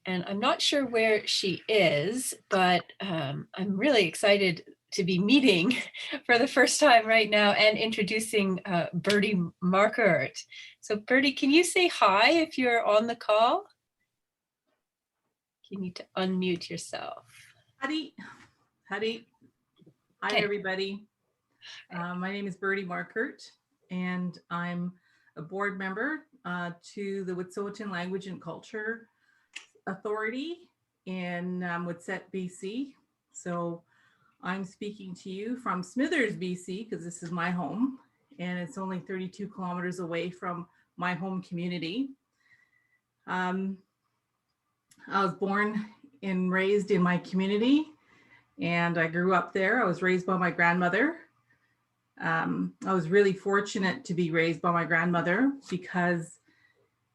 B: And I'm not sure where she is, but I'm really excited to be meeting for the first time right now and introducing Birdy Markert. So Birdy, can you say hi if you're on the call? You need to unmute yourself.
K: Howdy. Hi,
B: Okay.
K: everybody. My name is Birdy Markert, and I'm a board member to the Wet'suwet'en Language and Culture Authority in Wet'suwet'en, BC. So I'm speaking to you from Smithers, BC, because this is my home, and it's only 32 kilometers away from my home community. I was born and raised in my community, and I grew up there. I was raised by my grandmother. I was really fortunate to be raised by my grandmother because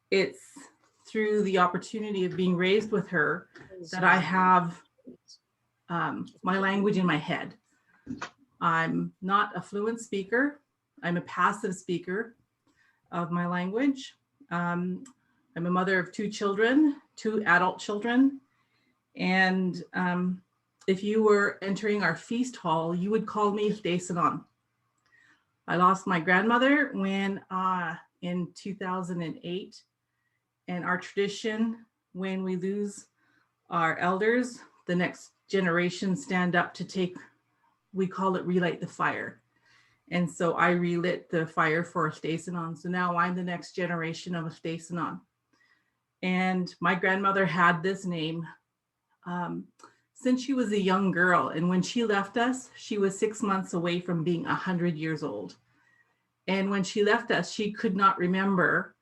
K: it's through the opportunity of being raised with her that I have my language in my head. I'm not a fluent speaker. I'm a passive speaker of my language. I'm a mother of 2 children, 2 adult children. And if you were entering our feast hall, you would call me Dawson. I lost my grandmother when in 2008. And our tradition, when we lose our elders, the next generation stand up to take, we call it relight the fire. And so I relit the fire for Dawson. So now I'm the next generation of Dawson. And my grandmother had this name since she was a young girl. And when she left us, she was 6 months away from being 100 years old. And when she left us, she could not remember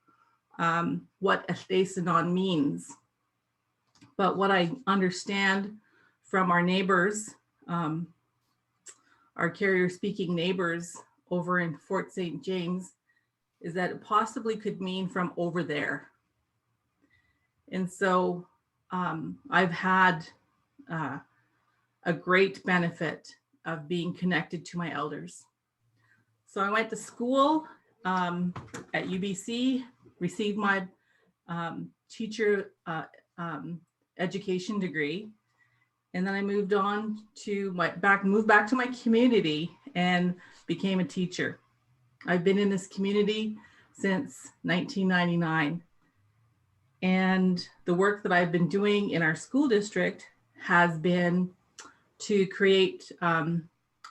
K: what Dawson means. But what I understand from our neighbors, our carrier speaking neighbors over in Fort St. James, is that it possibly could mean from over there. And so I've had a great benefit of being connected to my elders. So I went to school at UBC, received my teacher education degree, and then I moved on to moved back to my community and became a teacher. I've been in this community since 1999. And the work that I've been doing in our school district has been to create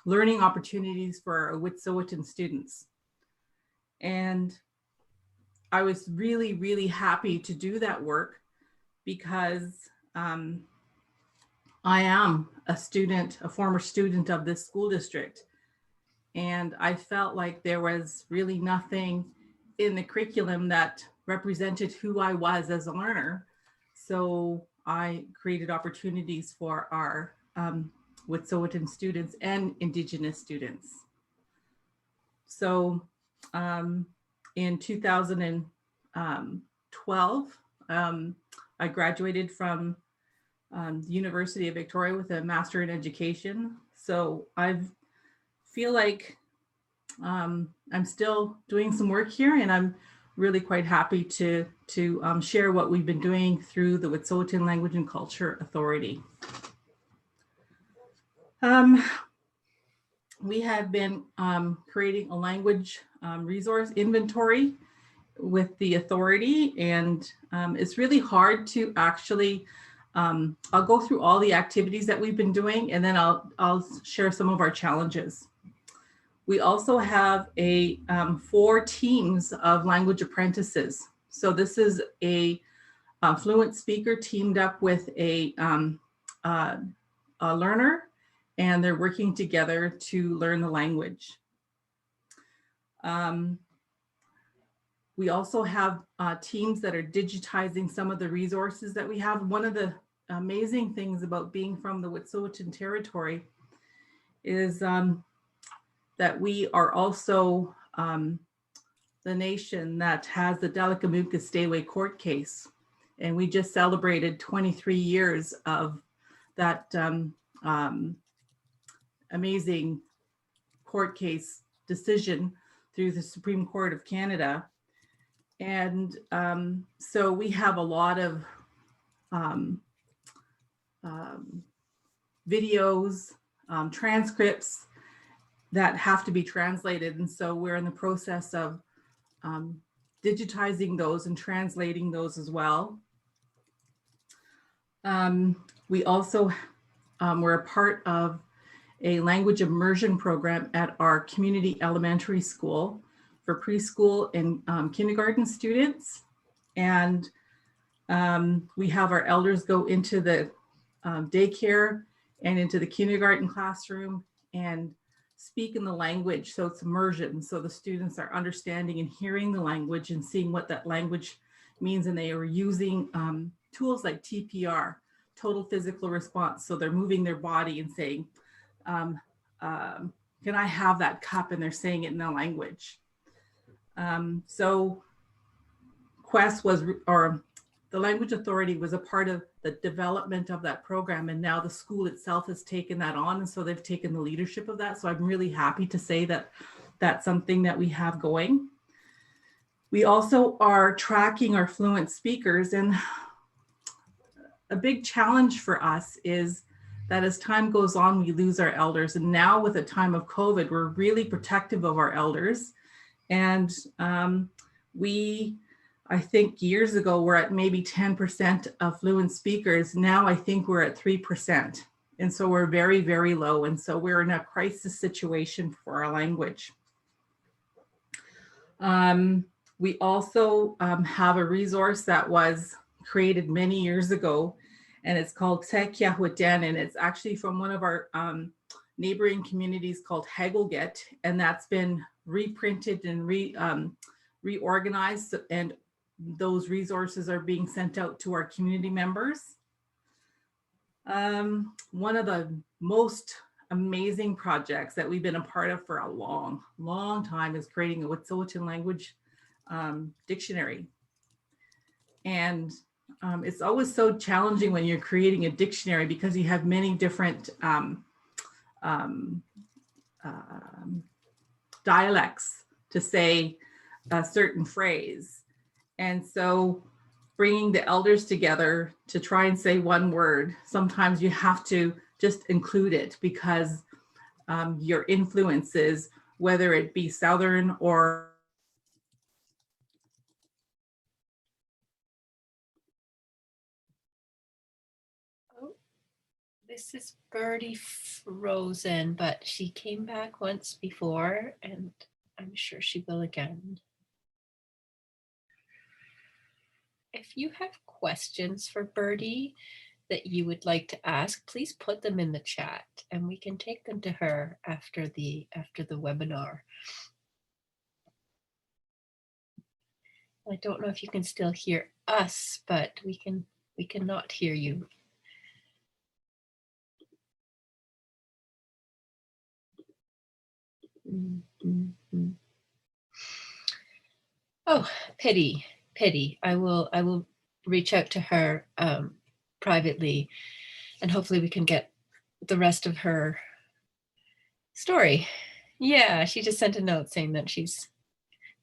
K: learning opportunities for our Wet'suwet'en students. And I was really, really happy to do that work because I am a student, a former student of this school district. And I felt like there was really nothing in the curriculum that represented who I was as a learner. So I created opportunities for our Wet'suwet'en students and Indigenous students. So in 2012, I graduated from the University of Victoria with a Master in Education. So I feel like I'm still doing some work here, and I'm really quite happy to share what we've been doing through the Wet'suwet'en Language and Culture Authority. We have been creating a language resource inventory with the authority, and it's really hard to actually, I'll go through all the activities that we've been doing, and then I'll share some of our challenges. We also have 4 teams of language apprentices. So this is a fluent speaker teamed up with a learner, and they're working together to learn the language. We also have teams that are digitizing some of the resources that we have. One of the amazing things about being from the Wet'suwet'en territory is that we are also the nation that has the Delikamuka Stay-Away court case. And we just celebrated 23 years of that amazing court case decision through the Supreme Court of Canada. And so we have a lot of videos, transcripts that have to be translated. And so we're in the process of digitizing those and translating those as well. We also were a part of a language immersion program at our community elementary school for preschool and kindergarten students. And we have our elders go into the daycare and into the kindergarten classroom and speak in the language. So it's immersion. So the students are understanding and hearing the language and seeing what that language means. And they are using tools like TPR, total physical response. So they're moving their body and saying, can I have that cup? And they're saying it in the language. So Quest was, or the Language Authority was a part of the development of that program. And now the school itself has taken that on. And so they've taken the leadership of that. So I'm really happy to say that that's something that we have going. We also are tracking our fluent speakers. And a big challenge for us is that as time goes on, we lose our elders. And now with the time of COVID, we're really protective of our elders. And I think years ago, we're at maybe 10% of fluent speakers. Now I think we're at 3%. And so we're very, very low. And so we're in a crisis situation for our language. We also have a resource that was created many years ago, and it's called Tsekyahweten, and it's actually from one of our neighboring communities called Hagelget, and that's been reprinted and reorganized, and those resources are being sent out to our community members. One of the most amazing projects that we've been a part of for a long, long time is creating a Wet'suwet'en language dictionary. And it's always so challenging when you're creating a dictionary because you have many different dialects to say a certain phrase. And so bringing the elders together to try and say one word, sometimes you have to just include it because your influences, whether it be Southern or
B: This is Birdy frozen, but she came back once before, and I'm sure she will again. If you have questions for Birdy that you would like to ask, please put them in the chat, and we can take them to her after the webinar. I don't know if you can still hear us, but we cannot hear you. Mm-hmm. Oh, pity. I will reach out to her privately, and hopefully we can get the rest of her story. Yeah, she just sent a note saying that she's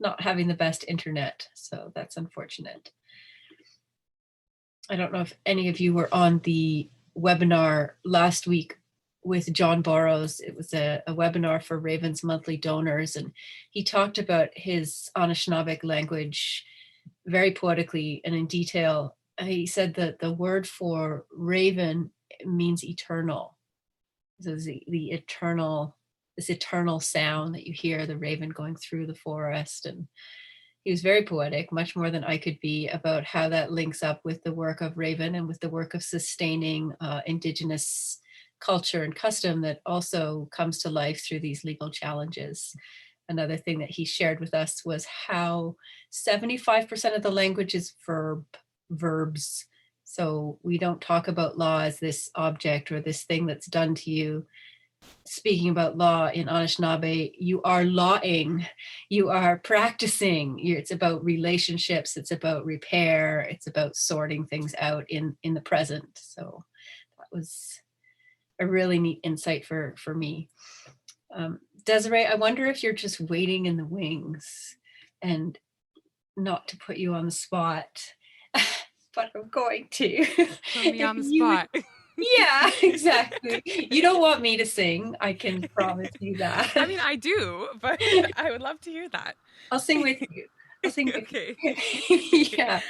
B: not having the best internet, so that's unfortunate. I don't know if any of you were on the webinar last week with John Burrows. It was a webinar for Raven's monthly donors, and he talked about his Anishinaabeg language very poetically and in detail. He said that the word for Raven means eternal. So the eternal this eternal sound that you hear, the raven going through the forest. And he was very poetic, much more than I could be, about how that links up with the work of Raven and with the work of sustaining Indigenous culture and custom that also comes to life through these legal challenges. Another thing that he shared with us was how 75% of the language is verbs. So we don't talk about law as this object or this thing that's done to you. Speaking about law in Anishinaabe, you are lawing, you are practicing. It's about relationships, it's about repair, it's about sorting things out in the present. So that was a really neat insight for me. Desiree, I wonder if you're just waiting in the wings, and not to put you on the spot, but I'm going to.
D: Put me on the spot.
B: Yeah, exactly. You don't want me to sing, I can promise you that.
D: I mean, I do, but I would love to hear that.
B: I'll sing with you. I'll sing with
D: Okay.
B: you. Yeah.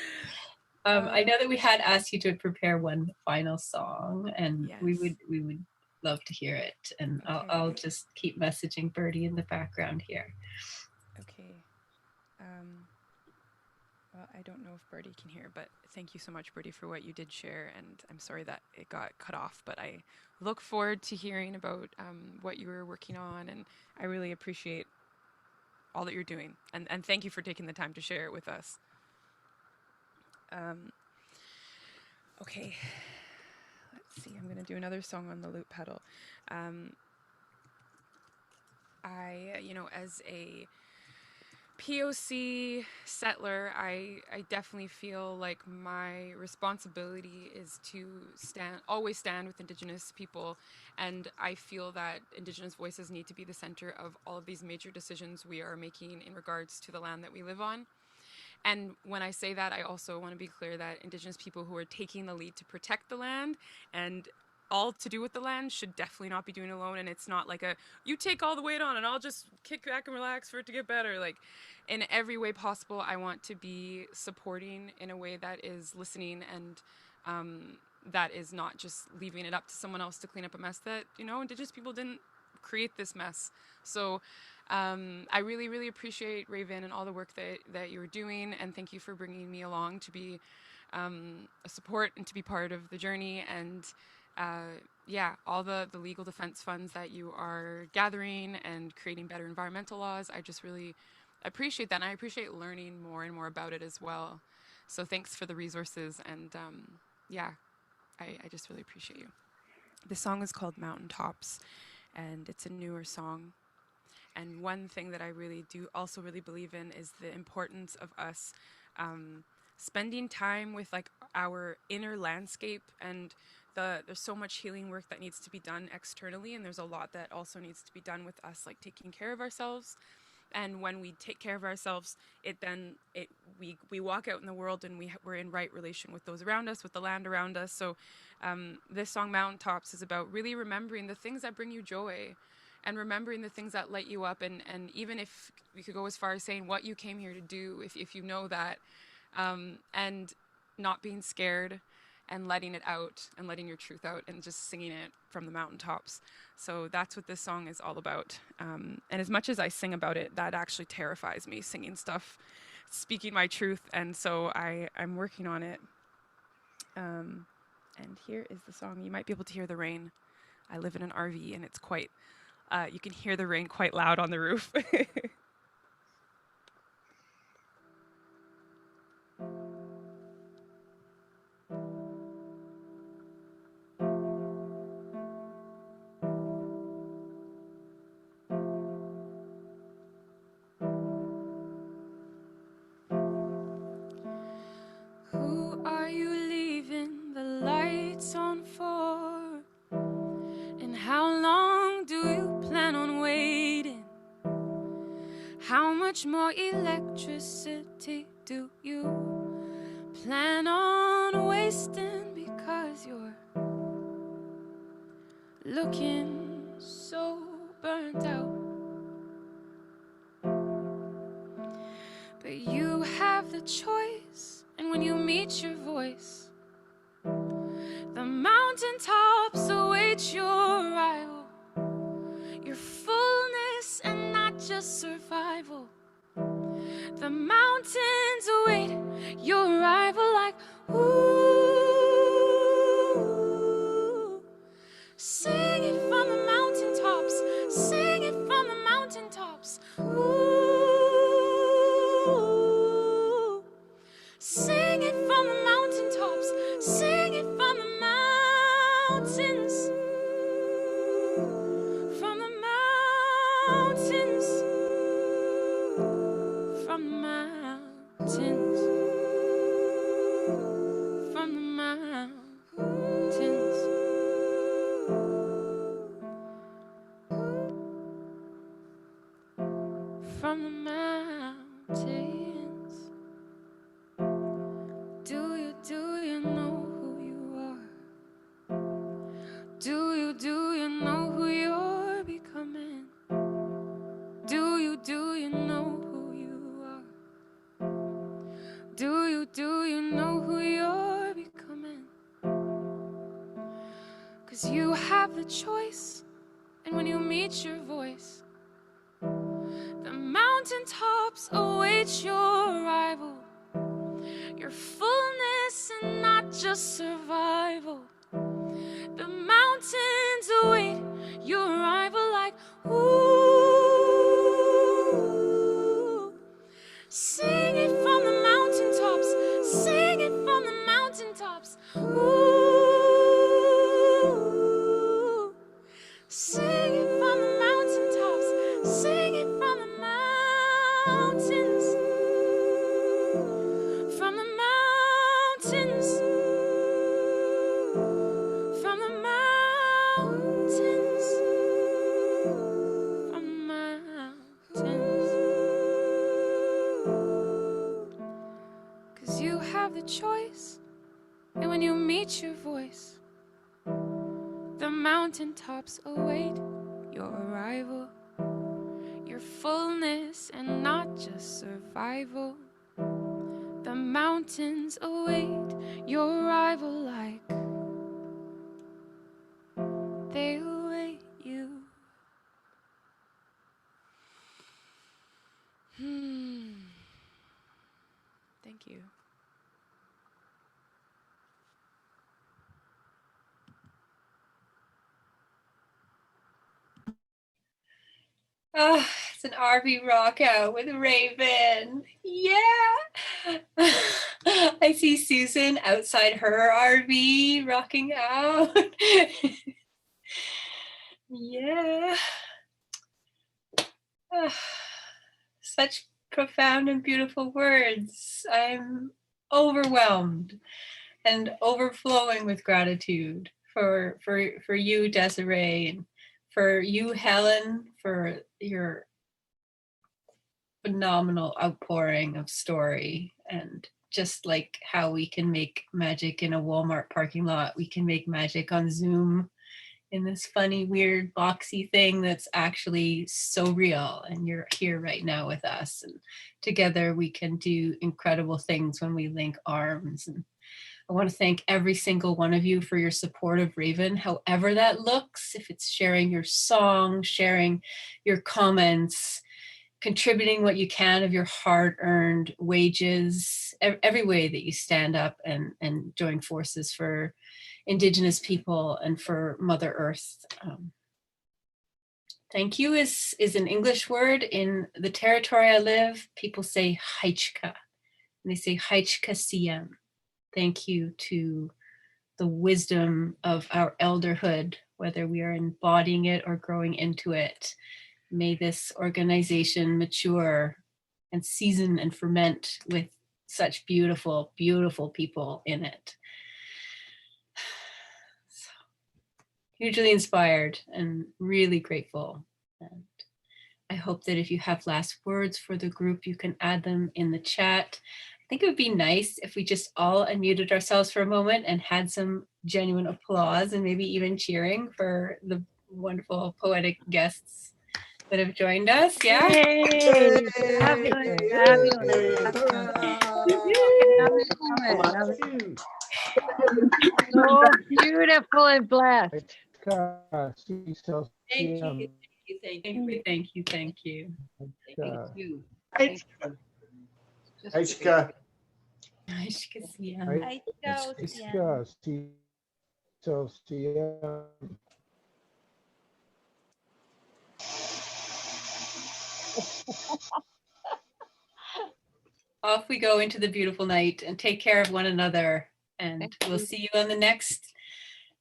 B: I know that we had asked you to prepare one final song, and
D: Yes.
B: we would love to hear it. And
D: Okay.
B: I'll just keep messaging Birdy in the background here.
D: Okay. Well, I don't know if Birdy can hear, but thank you so much, Birdy, for what you did share. And I'm sorry that it got cut off, but I look forward to hearing about what you were working on. And I really appreciate all that you're doing. And thank you for taking the time to share it with us. Okay. Let's see. I'm going to do another song on the loop pedal. As a POC settler, I definitely feel like my responsibility is to always stand with Indigenous people, and I feel that Indigenous voices need to be the center of all of these major decisions we are making in regards to the land that we live on. And when I say that, I also want to be clear that Indigenous people who are taking the lead to protect the land and all to do with the land should definitely not be doing it alone. And it's not like you take all the weight on and I'll just kick back and relax for it to get better. Like, in every way possible, I want to be supporting in a way that is listening and that is not just leaving it up to someone else to clean up a mess that, Indigenous people didn't create this mess. So I really, really appreciate Raven and all the work that you're doing. And thank you for bringing me along to be a support and to be part of the journey. And all the legal defense funds that you are gathering and creating better environmental laws. I just really appreciate that. And I appreciate learning more and more about it as well. So thanks for the resources. And I just really appreciate you. The song is called Mountaintops, and it's a newer song. And one thing that I really do also really believe in is the importance of us spending time with like our inner landscape. And there's so much healing work that needs to be done externally, and there's a lot that also needs to be done with us, like taking care of ourselves. And when we take care of ourselves, we walk out in the world and we're in right relation with those around us, with the land around us. So this song Mountaintops is about really remembering the things that bring you joy and remembering the things that light you up. And even if we could go as far as saying what you came here to do, if you know that, and not being scared and letting it out and letting your truth out and just singing it from the mountaintops. So that's what this song is all about. And as much as I sing about it, that actually terrifies me, singing stuff, speaking my truth. And so I'm working on it. And here is the song. You might be able to hear the rain. I live in an RV and it's quite, you can hear the rain quite loud on the roof.
A: Who are you leaving the lights on for? And how long do you plan on waiting? How much more electricity do you plan on wasting? Because you're looking so burnt out. But you have the choice, and when you meet your voice, the mountaintops await your arrival. You're full just survival. The mountains await your arrival like, ooh. Sing it from the mountaintops, sing it from the mountaintops, ooh. Sing it from the mountaintops, sing it from the mountains, from the mountains, from the mountains, from the mountains. From the mountains. Do you know who you are? Do you know who you're becoming? Do you know who you are? Do you know who you're becoming? 'Cause you have the choice, and when you meet your voice, the mountaintops await your arrival, your fullness and not just survival. The mountains await your arrival like, ooh. Sing it from the mountaintops, sing it from the mountaintops, ooh. Sing it from the mountaintops, sing it from the mountains, from the mountains, from the mountains, from the mountains. 'Cause you have the choice, and when you meet your voice, the mountaintops await your arrival, your fullness and not just survival. The mountains await your arrival like they await you. Thank you.
B: Oh, it's an RV rock out with Raven. Yeah. I see Susan outside her RV rocking out. Yeah. Such profound and beautiful words. I'm overwhelmed and overflowing with gratitude for you, Desiree, and for you, Helen, for your phenomenal outpouring of story. And just like how we can make magic in a Walmart parking lot, we can make magic on Zoom in this funny, weird, boxy thing that's actually so real. And you're here right now with us. And together we can do incredible things when we link arms. And I want to thank every single one of you for your support of Raven, however that looks. If it's sharing your song, sharing your comments, contributing what you can of your hard-earned wages, every way that you stand up and join forces for Indigenous people and for Mother Earth. Thank you is an English word. In the territory I live, people say haichka, and they say haichka siem. Thank you to the wisdom of our elderhood, whether we are embodying it or growing into it. May this organization mature and season and ferment with such beautiful, beautiful people in it. So, hugely inspired and really grateful. And I hope that if you have last words for the group, you can add them in the chat. I think it would be nice if we just all unmuted ourselves for a moment and had some genuine applause and maybe even cheering for the wonderful poetic guests that have joined us. Yeah.
L: Yay! Fabulous. So beautiful and blessed.
B: Thank you.
G: you, thank
B: Thank
G: you.
B: you, thank you, thank you.
G: Thank you.
L: Right.
G: Just
L: Aishka.
B: Aishka, Off we go into the beautiful night, and take care of one another. And we'll see you on the next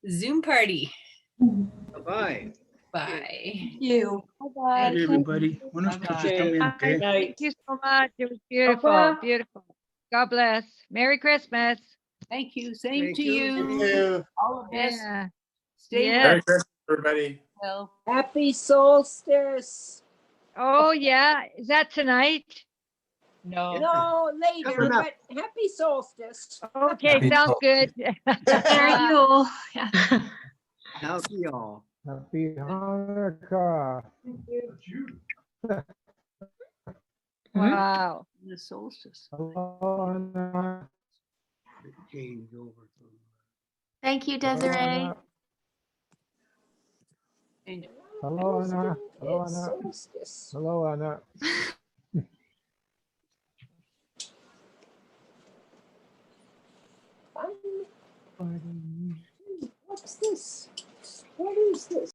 B: Zoom party.
H: Bye-bye.
B: Bye.
E: You.
L: Hi, everybody. Buenas
B: Bye-bye.
L: noches también, okay?
M: Thank you so much. It was beautiful. Beautiful. God bless. Merry Christmas.
G: Thank you. Same
H: Thank
G: to
H: you.
G: you.
L: Thank you.
G: All the best.
M: Yeah.
G: Stay
M: Yes.
L: Merry Christmas, everybody.
G: well.
I: Happy solstice.
M: Oh, yeah. Is that tonight?
G: No.
I: No, later,
H: Coming up.
I: but happy solstice.
M: Okay,
F: Happy
M: sounds
F: solstice.
M: good.
E: Very cool. Yeah.
H: Now see y'all.
N: Happy Hanukkah.
M: Wow.
G: The solstice.
N: Hello, Anna.
H: Change over from.
A: Thank you,
N: Hello,
A: Desiree.
N: Anna.
G: Angel.
N: Hello, Anna. Hello,
I: It's
N: Anna.
I: solstice.
N: Hello, Anna.
I: What's this? What is this?